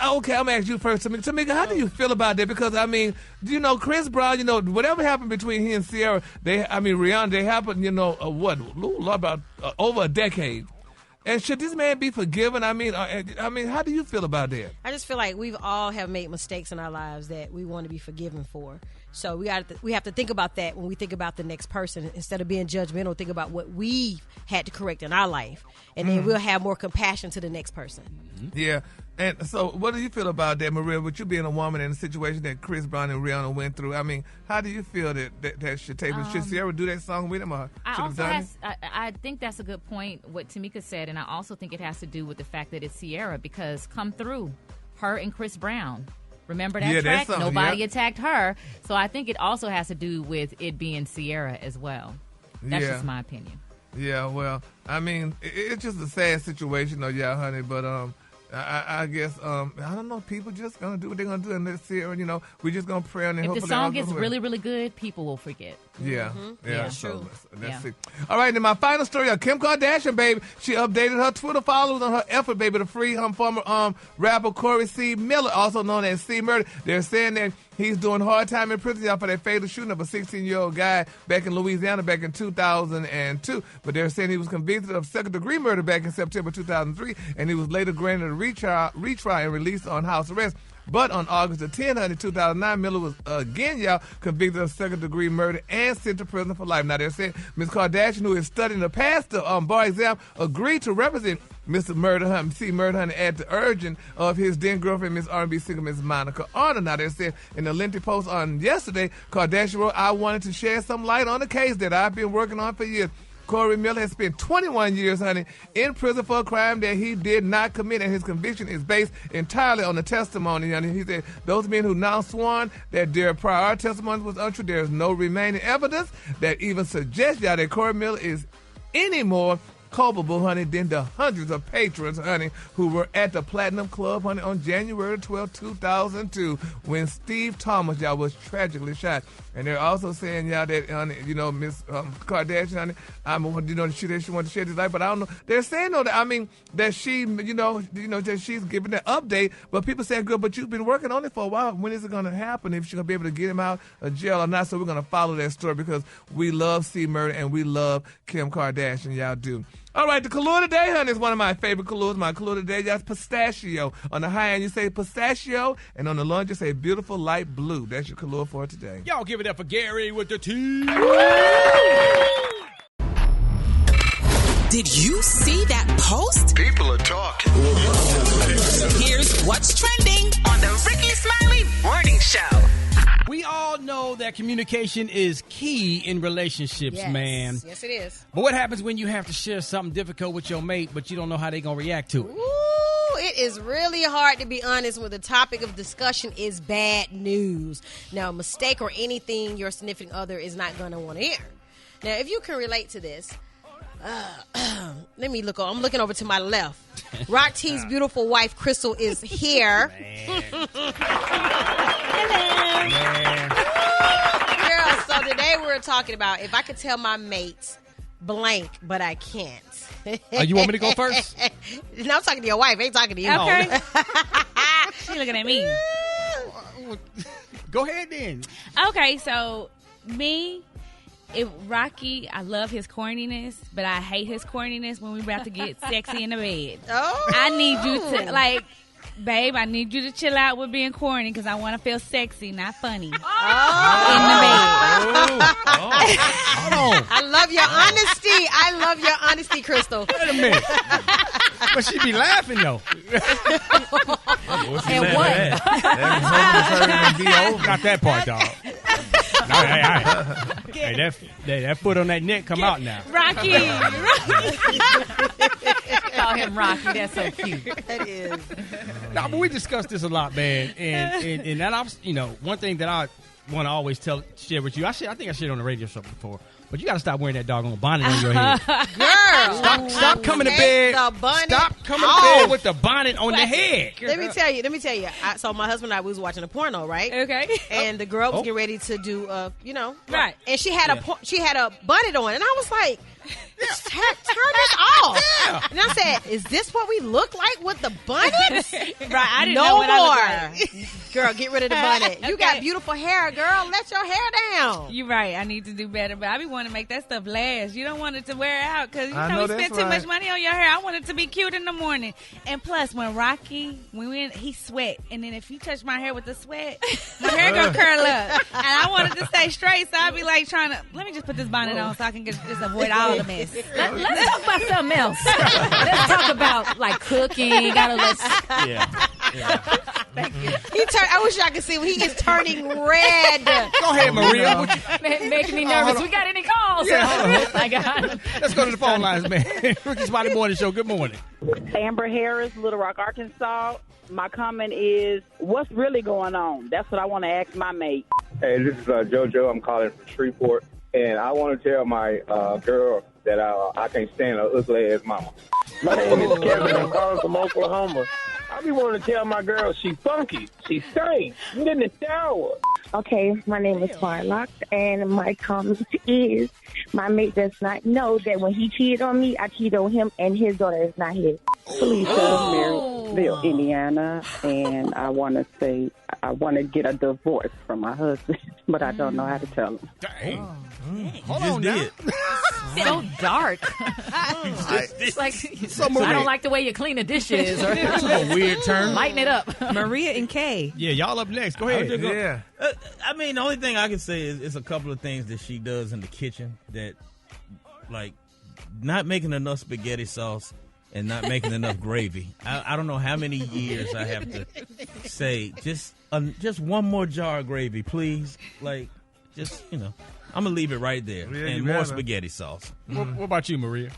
okay, I'm going to ask you first, Tamika, how do you feel about that? Because, I mean, Chris Brown, whatever happened between he and Sierra, Rihanna, they happened, about over a decade. And should this man be forgiven? I mean, how do you feel about that? I just feel like we've all have made mistakes in our lives that we want to be forgiven for. So we have to think about that when we think about the next person. Instead of being judgmental, think about what we've had to correct in our life. And then we'll have more compassion to the next person. Yeah. And so what do you feel about that, Maria, with you being a woman in the situation that Chris Brown and Rihanna went through? I mean, how do you feel that should take? Should Sierra do that song with him or should have done it? I think that's a good point, what Tamika said, and I also think it has to do with the fact that it's Sierra, because Come Through, her and Chris Brown. Remember that track? Nobody attacked her. So I think it also has to do with it being Sierra as well. That's just my opinion. Yeah, well, I mean, it's just a sad situation, though, yeah, honey, but I guess, I don't know, people just going to do what they're going to do, and let's see, we're just going to pray on it. If the song gets really, really good, people will forget. Yeah. Yeah, so let's see. All right, then my final story, Kim Kardashian, baby, she updated her Twitter followers on her effort, baby, to free former rapper Corey C. Miller, also known as C. Murder. They're saying that he's doing hard time in prison for that fatal shooting of a 16-year-old guy back in Louisiana back in 2002. But they're saying he was convicted of second-degree murder back in September 2003, and he was later granted a retrial and released on house arrest. But on August the 10th, honey, 2009, Miller was again, y'all, convicted of second-degree murder and sent to prison for life. Now, they're saying Ms. Kardashian, who is studying to pass the bar exam, agreed to represent Mr. Murder Honey at the urging of his then girlfriend, Miss R&B singer, Miss Monica Arnold. Now, they said in a lengthy post on yesterday, Kardashian wrote, "I wanted to shed some light on the case that I've been working on for years. Corey Miller has spent 21 years, honey, in prison for a crime that he did not commit, and his conviction is based entirely on the testimony, honey." He said, "Those men who now sworn that their prior testimony was untrue, there is no remaining evidence that even suggests y'all that Corey Miller is any more culpable, honey, than the hundreds of patrons, honey, who were at the Platinum Club, honey, on January 12, 2002, when Steve Thomas, y'all, was tragically shot." And they're also saying, y'all, that, you know, Miss Kardashian, honey, you know, she wanted to share this life, but I don't know. They're saying, though, that, I mean, that she, you know, that she's giving an update, but people saying, "Good, but you've been working on it for a while. When is it going to happen? If she's going to be able to get him out of jail or not?" So we're going to follow that story because we love C. Murder and we love Kim Kardashian, y'all do. All right, the color today, honey, is one of my favorite colors. My color today, y'all, pistachio. On the high end, you say pistachio, and on the low end, you say beautiful light blue. That's your color for today. Y'all give it up for Gary with the T. Did you see that post? People are talking. Here's what's trending on the Rickey Smiley Morning Show. We all know that communication is key in relationships, man. Yes, it is. But what happens when you have to share something difficult with your mate, but you don't know how they're going to react to it? Ooh, it is really hard to be honest when the topic of discussion is bad news. Now, a mistake or anything your significant other is not going to want to hear. Now, if you can relate to this, let me look. I'm looking over to my left. Rock T's beautiful wife, Crystal, is here. Girl, so today we're talking about if I could tell my mates blank, but I can't. You want me to go first? No, I'm talking to your wife. I ain't talking to you. Okay. She looking at me. Go ahead then. Okay, so me, Rocky, I love his corniness, but I hate his corniness when we about to get sexy in the bed. Oh. I need you to, like, babe, I need you to chill out with being corny because I want to feel sexy, not funny. In the bed. Hold on. I love your honesty. I love your honesty, Crystal. Wait a minute. But she be laughing, though. And what? Not that part, dog. Hey, that foot on that neck come out now. Rocky. Call him Rocky. That's so cute. That is. No, but we discussed this a lot, man. And that I'm, you know, one thing that I want to always share with you. I think I shared on the radio show before. But you got to stop wearing that doggone bonnet on your head. Girl. Stop coming to bed. Stop coming to bed with the bonnet on the head. Let me tell you. So my husband and I was watching a porno, right? Okay. And the girl was getting ready to do, right. And she had a bonnet on, and I was like, turn this off. Yeah. And I said, is this what we look like with the bonnet? Right. I didn't know No what I looked more. like. Girl, get rid of the bonnet. You got beautiful hair, girl. Let your hair down. You're right. I need to do better, but I be wanting to make that stuff last. You don't want it to wear out because you I know know we that's spend too right. much money on your hair. I want it to be cute in the morning. And plus, when Rocky, he sweat, and then if you touch my hair with the sweat, my hair gonna curl up, and I want it to stay straight. So I be like let me just put this bonnet on so I can just avoid all the mess. Let's talk about something else. Let's talk about like cooking. Yeah. Thank you. I wish y'all could see when he is turning red. Go ahead, Maria. Making me nervous. We got any calls? Yeah. I got. Let's go to the phone lines, man. Rickey Smiley Morning Show. Good morning. Amber Harris, Little Rock, Arkansas. My comment is, what's really going on? That's what I want to ask my mate. Hey, this is JoJo. I'm calling from Shreveport, and I want to tell my girl that I can't stand her ugly ass mama. My name is Kevin. I'm calling from Oklahoma. I be wanting to tell my girl she funky, she stinks, get in the shower. Okay, my name is Farlock, and my comment is, my mate does not know that when he cheated on me, I cheated on him, and his daughter is not his. Felicia, Maryville, Indiana, and I want to say I want to get a divorce from my husband, but I don't know how to tell him. Dang. Hold on, did. so dark. It's like, I don't like the way you clean the dishes. Or a weird turn. Lighten it up. Maria and Kay. Yeah, y'all up next. Go ahead. Yeah. I mean, the only thing I can say is a couple of things that she does in the kitchen that, like, not making enough spaghetti sauce and not making enough gravy. I don't know how many years I have to say, just one more jar of gravy, please. Like, just, I'm going to leave it right there. Yeah, and more spaghetti sauce. What about you, Maria?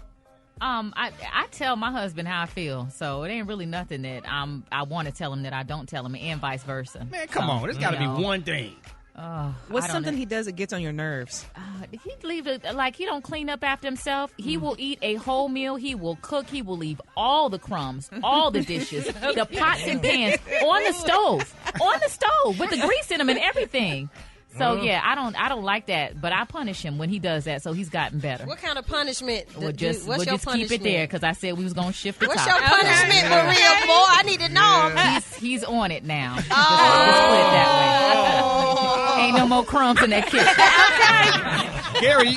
I tell my husband how I feel, so it ain't really nothing that I want to tell him that I don't tell him, and vice versa. Man, come on. There's got to be one thing. What's something he does that gets on your nerves? He leave it like he don't clean up after himself. He will eat a whole meal. He will cook. He will leave all the crumbs, all the dishes, the pots and pans on the stove with the grease in them and everything. So yeah, I don't like that, but I punish him when he does that. So he's gotten better. What kind of punishment? We'll just keep it there because I said we was gonna shift the What's topic. your punishment, Maria? Boy, I need to know. He's on it now. Let's put it that way. Ain't no more crumbs in that kitchen. Gary,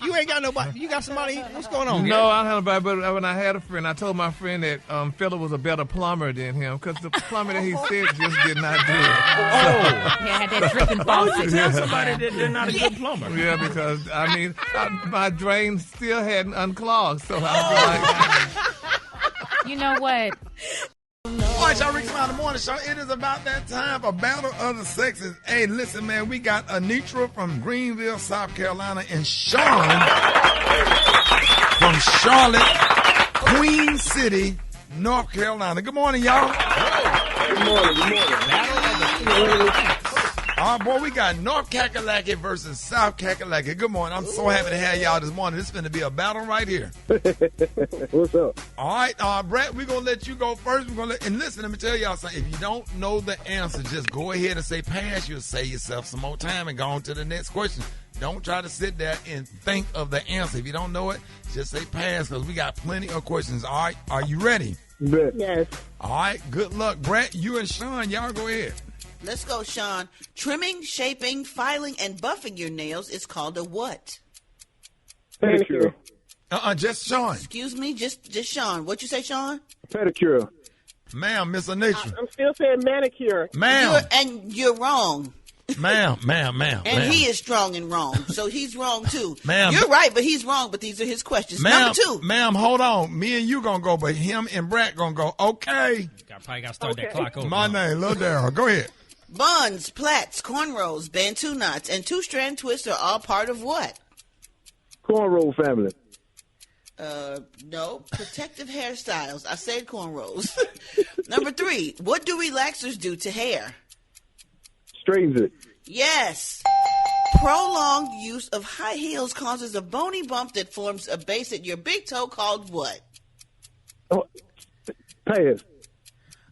you ain't got nobody. You got somebody? What's going on? No, I don't have nobody. But when I had a friend, I told my friend that Philip was a better plumber than him because the plumber that he said just did not do it. Yeah, had that dripping faucet. Tell somebody that they're not a good plumber. Yeah, because I mean, my drain still hadn't unclogged, so I was like, you know what? All right, y'all, Rickey Smiley Morning Show. It is about that time for Battle of the Sexes. Hey, listen, man, we got Anitra from Greenville, South Carolina, and Sean from Charlotte, Queen City, North Carolina. Good morning, y'all. Good morning. All right, boy, we got North Kakalaki versus South Kakalaki. Good morning. I'm so happy to have y'all this morning. This is going to be a battle right here. What's up? All right, Brett, we're going to let you go first. And listen, let me tell y'all something. If you don't know the answer, just go ahead and say pass. You'll save yourself some more time and go on to the next question. Don't try to sit there and think of the answer. If you don't know it, just say pass because we got plenty of questions. All right, are you ready? Yes. All right, good luck. Brett, you and Sean, y'all go ahead. Let's go, Sean. Trimming, shaping, filing, and buffing your nails is called a what? Pedicure. Just Sean. Excuse me, just Sean. What'd you say, Sean? Pedicure. Ma'am, Miss Anitra. I'm still saying manicure. Ma'am. You're wrong. Ma'am. And he is strong and wrong, so he's wrong too. Ma'am. You're right, but he's wrong, but these are his questions. Number 2. Ma'am, hold on. Me and you gonna go, but him and Brett gonna go. Okay. Probably got to start that clock over. My name, Lil Darryl. Go ahead. Buns, plaits, cornrows, bantu knots, and two-strand twists are all part of what? Cornrow family. No. Protective hairstyles. I said cornrows. Number 3. What do relaxers do to hair? Straightens it. Yes. Prolonged use of high heels causes a bony bump that forms a base at your big toe called what? Oh, pass.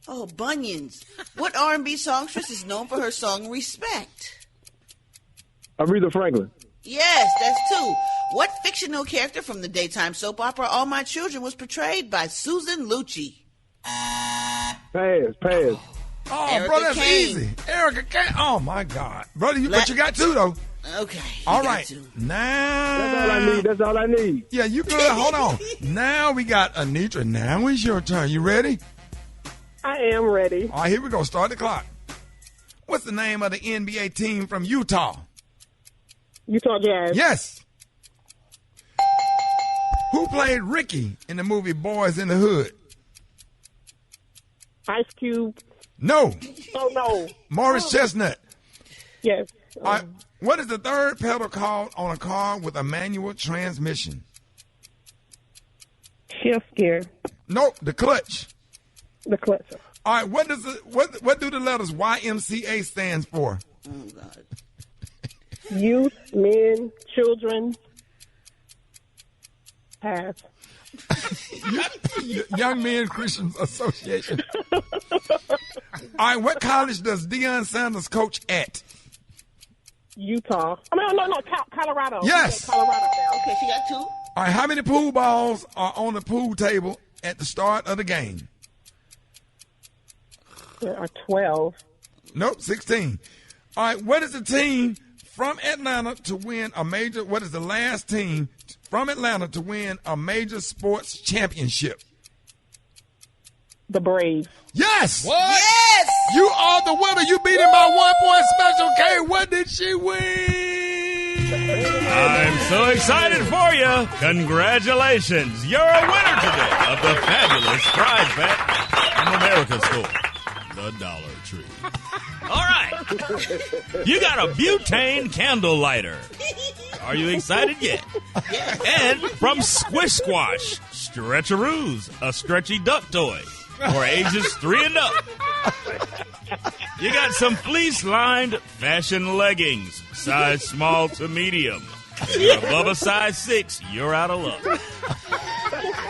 Oh, bunions. What R&B songstress is known for her song Respect? Aretha Franklin. Yes, that's 2. What fictional character from the daytime soap opera All My Children was portrayed by Susan Lucci? Pass. Oh, Erica bro, that's Kane. easy. Erica Kane. Oh, my God. Brother, but you got 2, though. Okay. All right. Now. That's all I need. Yeah, you good. Hold on. Now we got Anitra. Now it's your turn. You ready? I am ready. All right, here we go. Start the clock. What's the name of the NBA team from Utah? Utah Jazz. Yes. Who played Ricky in the movie Boys in the Hood? Ice Cube. No. Oh, no. Morris Chestnut. Yes. All right. What is the third pedal called on a car with a manual transmission? Shift gear. Nope, the clutch. The clutch. All right, what do the letters YMCA stands for? Oh, God. Youth, men, children. Pass. Young Men Christian Association. All right, what college does Deion Sanders coach at? Utah. I mean, no, Colorado. Yes. Colorado now. Okay, she got 2. All right, how many pool balls are on the pool table at the start of the game? There are 12. Nope, 16. All right, what is the team from Atlanta to win a major, what is the last team from Atlanta to win a major sports championship? The Braves. Yes! What? Yes! You are the winner. You beat him by 1 point. Special K, what did she win? I'm so excited for you. Congratulations. You're a winner today of the fabulous prize pack from America's School, the Dollar Tree. All right. You got a butane candle lighter. Are you excited yet? And from Squish Squash, Stretcheroos, a stretchy duck toy for ages 3 and up. You got some fleece-lined fashion leggings, size small to medium. You're above a size 6, you're out of luck.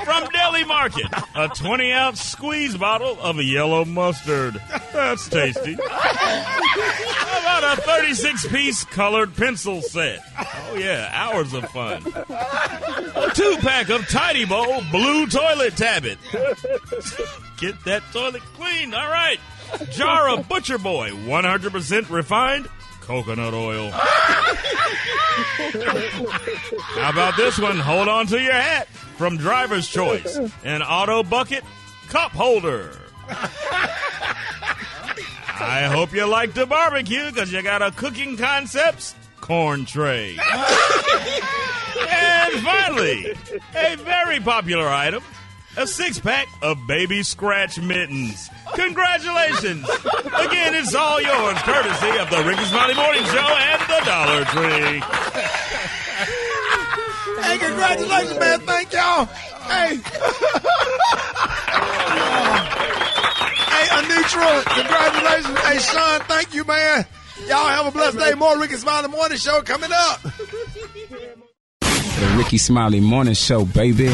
From Deli Market, a 20-ounce squeeze bottle of yellow mustard. That's tasty. How about a 36-piece colored pencil set? Oh, yeah, hours of fun. A 2-pack of Tidy Bowl blue toilet tablet. Get that toilet clean. All right. Jar of Butcher Boy, 100% refined coconut oil. How about this one? Hold on to your hat. From Driver's Choice, an auto bucket cup holder. I hope you like the barbecue because you got a Cooking Concepts corn tray. And finally, a very popular item, a 6-pack of baby scratch mittens. Congratulations. Again, it's all yours, courtesy of the Rickey Smiley Morning Show and the Dollar Tree. Hey, congratulations, man. Thank y'all. Hey. Hey, Anitra, congratulations. Hey, Sean, thank you, man. Y'all have a blessed day. More Rickey Smiley Morning Show coming up. The Rickey Smiley Morning Show, baby.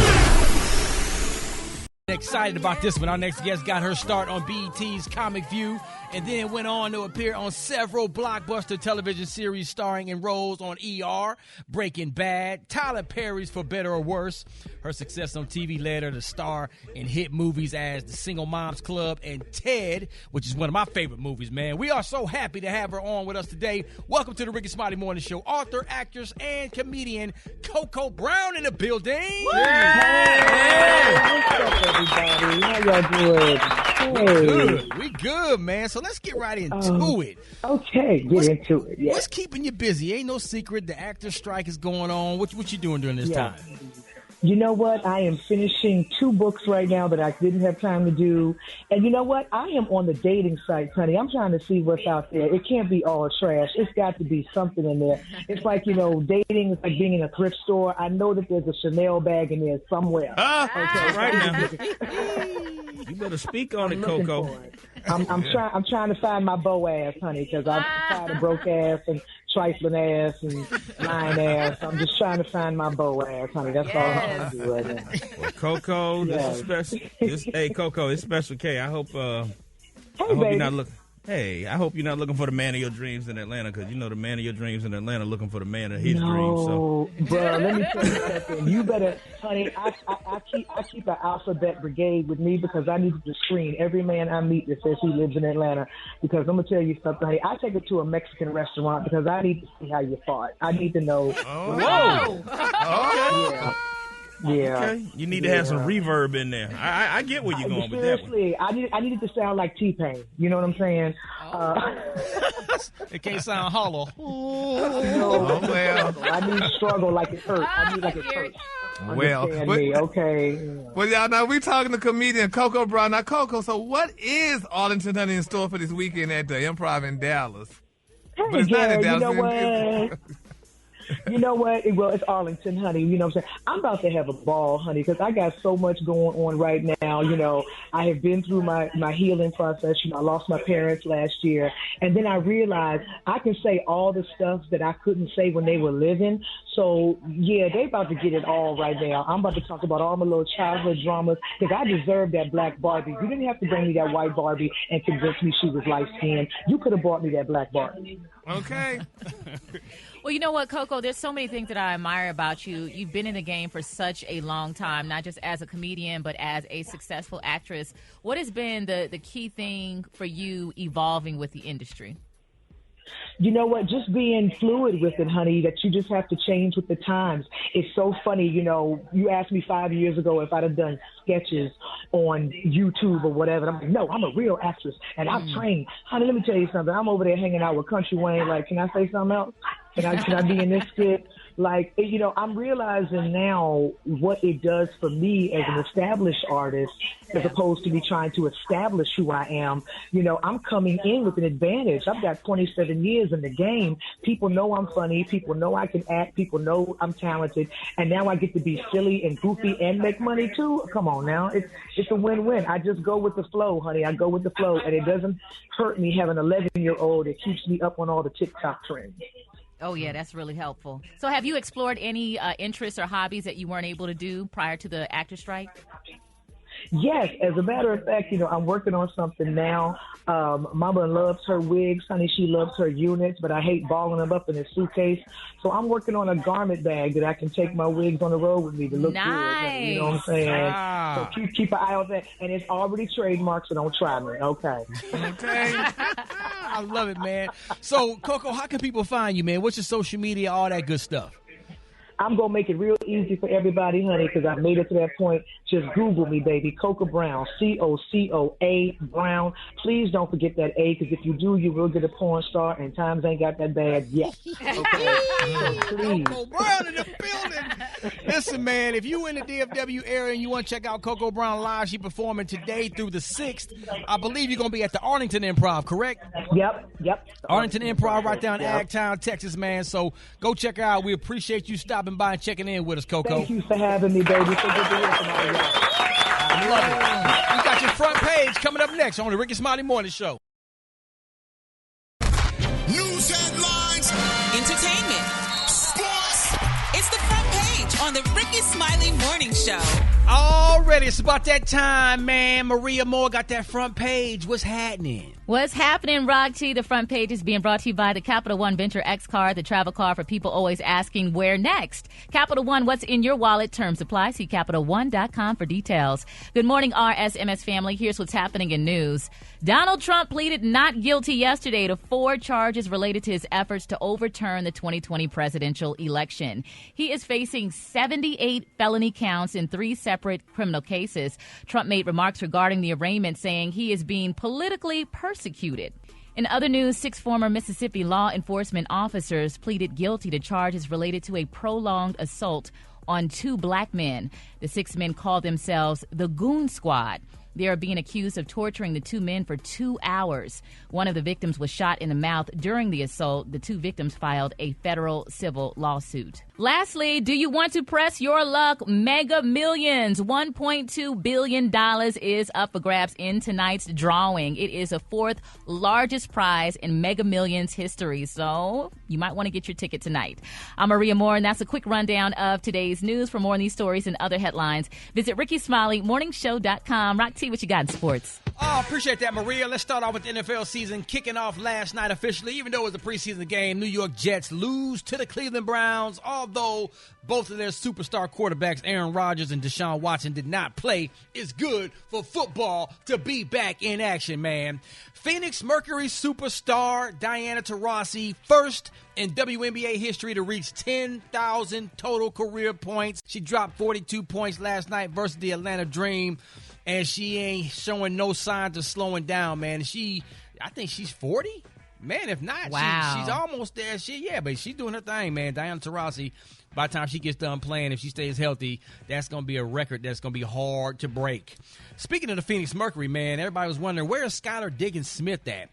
Excited about this one. Our next guest got her start on BET's Comic View and then went on to appear on several blockbuster television series starring in roles on ER, Breaking Bad, Tyler Perry's For Better or Worse. Her success on TV led her to star in hit movies as The Single Moms Club and Ted, which is one of my favorite movies, man. We are so happy to have her on with us today. Welcome to the Rickey Smiley Morning Show. Author, actress, and comedian Coco Brown in the building. Hey, what's up, everybody? How y'all doing? Hey. We good, man. So let's get right into it. Okay, get into it. Yeah. What's keeping you busy? Ain't no secret. The actors' strike is going on. What you doing during this time? You know what? I am finishing 2 books right now that I didn't have time to do. And you know what? I am on the dating sites, honey. I'm trying to see what's out there. It can't be all trash. It's got to be something in there. It's like, dating is like being in a thrift store. I know that there's a Chanel bag in there somewhere. Okay, right now. You better speak on it, Coco. I'm trying to find my beau ass, honey, because I'm tired of broke ass and trifling ass and lying ass. I'm just trying to find my beau ass, honey. That's all I'm do right now. Well, Coco, this is special. Hey, Coco, it's Special K. I hope baby. you're not looking. Hey, I hope you're not looking for the man of your dreams in Atlanta, because the man of your dreams in Atlanta looking for the man of his dreams. So, bro, let me tell you something. You better, honey. I keep an alphabet brigade with me because I need to screen every man I meet that says he lives in Atlanta. Because I'm gonna tell you something, honey. I take it to a Mexican restaurant because I need to see how you fought. I need to know. Oh, whoa! Yeah. Yeah. Okay. You need to have some reverb in there. I get where you're going with that one. Seriously, I need it to sound like T-Pain. You know what I'm saying? It can't sound hollow. No, well, I need to struggle like it hurts. I need like it hurts. Well, okay. Well, y'all know we talking to comedian Coco Brown. Now, Coco, so what is Arlington Honey in store for this weekend at the Improv in Dallas? Hey, but it's not in Dallas. You know what? You know what? Well, it's Arlington, honey. You know what I'm saying? I'm about to have a ball, honey, because I got so much going on right now. I have been through my healing process. I lost my parents last year. And then I realized I can say all the stuff that I couldn't say when they were living. So, yeah, they about to get it all right now. I'm about to talk about all my little childhood dramas because I deserve that black Barbie. You didn't have to bring me that white Barbie and convince me she was light-skinned. You could have bought me that black Barbie. Okay. Well, you know what, Coco? There's so many things that I admire about you. You've been in the game for such a long time, not just as a comedian, but as a successful actress. What has been the key thing for you evolving with the industry? You know what? Just being fluid with it, honey, that you just have to change with the times. It's so funny, you know, you asked me 5 years ago if I'd have done sketches on YouTube or whatever. I'm like, no, I'm a real actress, and I'm trained. Honey, let me tell you something. I'm over there hanging out with Country Wayne. Like, can I say something else? Can I be in this skit? Like, you know, I'm realizing now what it does for me as an established artist as opposed to me trying to establish who I am. You know, I'm coming in with an advantage. I've got 27 years in the game. People know I'm funny. People know I can act. People know I'm talented. And now I get to be silly and goofy and make money too. Come on now. It's a win-win. I just go with the flow, honey. I go with the flow. And it doesn't hurt me having an 11-year-old. It keeps me up on all the TikTok trends. Oh, yeah, that's really helpful. So have you explored any interests or hobbies that you weren't able to do prior to the actor strike? Yes, as a matter of fact, you know, I'm working on something now. Mama loves her wigs, honey. She loves her units, but I hate balling them up in a suitcase. So I'm working on a garment bag that I can take my wigs on the road with me to look good. Honey, you know what I'm saying? Wow. So keep an eye on that. And it's already trademarked, so don't try me. Okay. Okay. I love it, man. So, Coco, how can people find you, man? What's your social media, all that good stuff? I'm going to make it real easy for everybody, honey, because I've made it to that point. Just Google me, baby. Coco Brown, Cocoa Brown. Please don't forget that A, because if you do, you will get a porn star, and times ain't got that bad yet. Okay? So please. Coco Brown in the building. Listen, man, if you in the DFW area and you want to check out Coco Brown live, she performing today through the 6th. I believe you're going to be at the Arlington Improv, correct? Yep. Arlington Improv right down in Agtown, Texas, man. So go check her out. We appreciate you stopping by and checking in with us, Coco. Thank you for having me, baby. So good to hear from all y'all. I love it. We got your front page coming up next on the Rickey Smiley Morning Show. News headlines, entertainment, sports. It's the front page on the Rickey Smiley Morning Show. Already, it's about that time, man. Maria Moore got that front page. What's happening? What's happening, Rock T? The front page is being brought to you by the Capital One Venture X card, the travel card for people always asking where next. Capital One, what's in your wallet? Terms apply. See CapitalOne.com for details. Good morning, RSMS family. Here's what's happening in news. Donald Trump pleaded not guilty yesterday to 4 charges related to his efforts to overturn the 2020 presidential election. He is facing 78 felony counts in 3 separate criminal cases. Trump made remarks regarding the arraignment, saying he is being politically persecuted. In other news, 6 former Mississippi law enforcement officers pleaded guilty to charges related to a prolonged assault on 2 black men. The 6 men call themselves the Goon Squad. They are being accused of torturing the 2 men for 2 hours. One of the victims was shot in the mouth during the assault. The 2 victims filed a federal civil lawsuit. Lastly, do you want to press your luck? Mega Millions, $1.2 billion is up for grabs in tonight's drawing. It is the 4th largest prize in Mega Millions history, so you might want to get your ticket tonight. I'm Maria Moore, and that's a quick rundown of today's news. For more on these stories and other headlines, visit RickeySmileyMorningShow.com. Rock T, what you got in sports? Oh, appreciate that, Maria. Let's start off with the NFL season kicking off last night officially. Even though it was a preseason game, New York Jets lose to the Cleveland Browns, although both of their superstar quarterbacks, Aaron Rodgers and Deshaun Watson, did not play. It's good for football to be back in action, man. Phoenix Mercury superstar Diana Taurasi, first in WNBA history to reach 10,000 total career points. She dropped 42 points last night versus the Atlanta Dream, and she ain't showing no signs of slowing down, man. I think she's 40. Man, if not, wow. she's almost there. But she's doing her thing, man. Diana Taurasi, by the time she gets done playing, if she stays healthy, that's going to be a record that's going to be hard to break. Speaking of the Phoenix Mercury, man, everybody was wondering, where is Skylar Diggins-Smith at?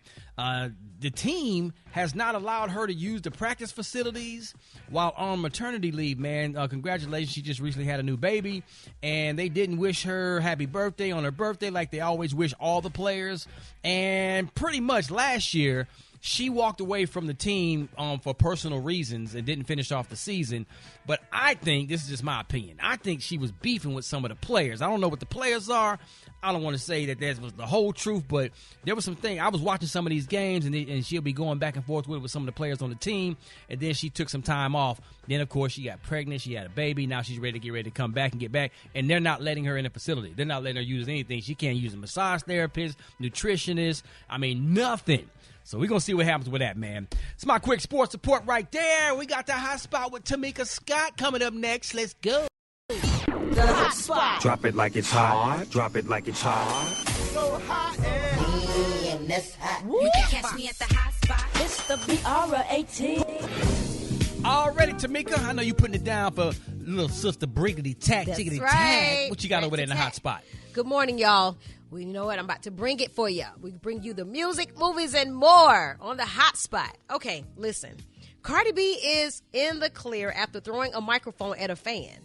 The team has not allowed her to use the practice facilities while on maternity leave, man. Congratulations. She just recently had a new baby, and they didn't wish her happy birthday on her birthday like they always wish all the players. And pretty much last year, she walked away from the team for personal reasons and didn't finish off the season. But I think, this is just my opinion, I think she was beefing with some of the players. I don't know what the players are. I don't want to say that that was the whole truth, but there was some things. I was watching some of these games, and she'll be going back and forth with some of the players on the team, and then she took some time off. Then, of course, she got pregnant. She had a baby. Now she's ready to come back and get back, and they're not letting her in the facility. They're not letting her use anything. She can't use a massage therapist, nutritionist, nothing. So we're going to see what happens with that, man. It's my quick sports report right there. We got the hot spot with Tamika Scott coming up next. Let's go. The hot spot. Drop it like it's hot. Drop it like it's hot. So hot and that's hot. You can catch me at the hot spot. It's the BR18. Already, Tamika, I know you putting it down for little sister Briggity Tack, Tiggity Tag. What you got over there in the hot spot? Good morning, y'all. Well, you know what? I'm about to bring it for you. We bring you the music, movies, and more on the hot spot. Okay, listen. Cardi B is in the clear after throwing a microphone at a fan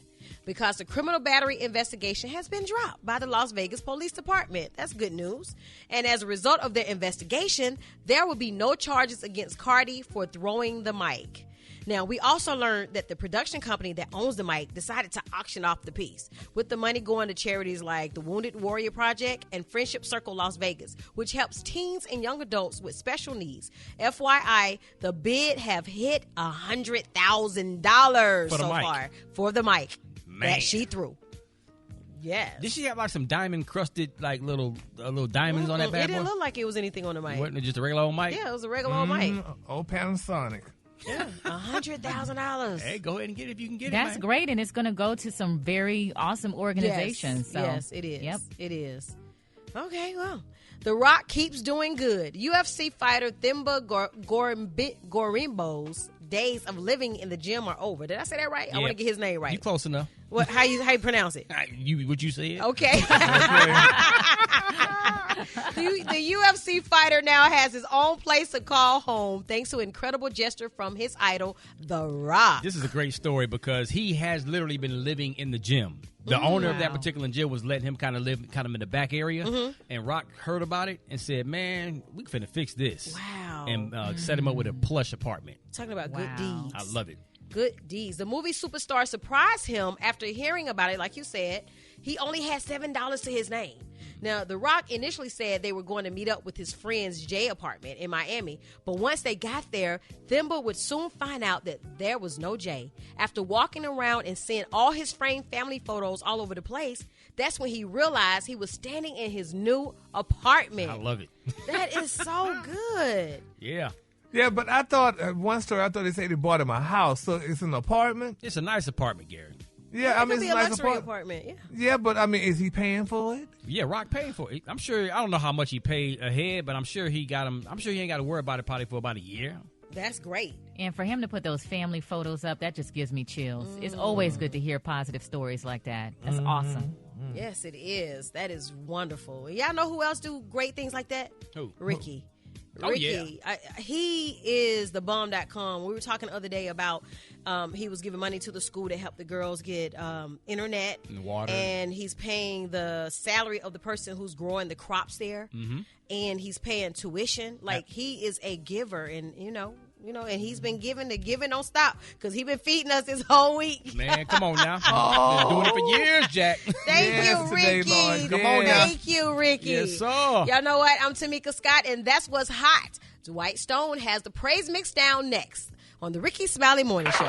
because the criminal battery investigation has been dropped by the Las Vegas Police Department. That's good news. And as a result of their investigation, there will be no charges against Cardi for throwing the mic. Now, we also learned that the production company that owns the mic decided to auction off the piece, with the money going to charities like the Wounded Warrior Project and Friendship Circle Las Vegas, which helps teens and young adults with special needs. FYI, the bid have hit $100,000 so far for the mic that she threw. Yeah. Did she have like some diamond crusted like little diamonds on that bad boy? It didn't look like it was anything on the mic. Wasn't it just a regular old mic? Yeah, it was a regular old mic. Old Panasonic. Yeah, $100,000. Hey, go ahead and get it if you can get it. That's great, and it's going to go to some very awesome organizations. Yes, it is. Yep. It is. Okay, well, The Rock keeps doing good. UFC fighter Thimba Gorimbo's days of living in the gym are over. Did I say that right? Yeah. I want to get his name right. You close enough. What? How you pronounce it? What you said? Okay. The UFC fighter now has his own place to call home thanks to an incredible gesture from his idol, The Rock. This is a great story because he has literally been living in the gym. The owner of that particular gym was letting him kind of live kind of in the back area. And Rock heard about it and said, man, we finna fix this. Wow. And set him up with a plush apartment. Talking about good deeds. I love it. Good deeds. The movie superstar surprised him after hearing about it. Like you said, he only had $7 to his name. Now, The Rock initially said they were going to meet up with his friend's Jay apartment in Miami. But once they got there, Thimba would soon find out that there was no Jay. After walking around and seeing all his framed family photos all over the place, that's when he realized he was standing in his new apartment. I love it. That is so good. Yeah. Yeah, but I thought, one story, I thought they said they bought him a house. So it's an apartment? It's a nice apartment, Gary. Yeah, I mean, it's a a nice apartment. Yeah. Yeah, but I mean, is he paying for it? Yeah, Rock paid for it. I'm sure. I don't know how much he paid ahead, but I'm sure he got him. I'm sure he ain't got to worry about it probably for about a year. That's great. And for him to put those family photos up, that just gives me chills. It's always good to hear positive stories like that. That's awesome. Yes, it is. That is wonderful. Y'all know who else do great things like that? Who? Ricky. Oh, Ricky, yeah. He is the bomb.com. We were talking the other day about he was giving money to the school to help the girls get internet and water, and he's paying the salary of the person who's growing the crops there, and he's paying tuition. Like, he is a giver, and you know, and he's been giving. The giving don't stop because he's been feeding us this whole week. Man, come on now. Been doing it for years, Jack. Thank you, Ricky. Come on now. Thank you, Ricky. Yes, sir. Y'all know what? I'm Tamika Scott, and that's what's hot. Dwight Stone has the praise mix down next on the Rickey Smiley Morning Show.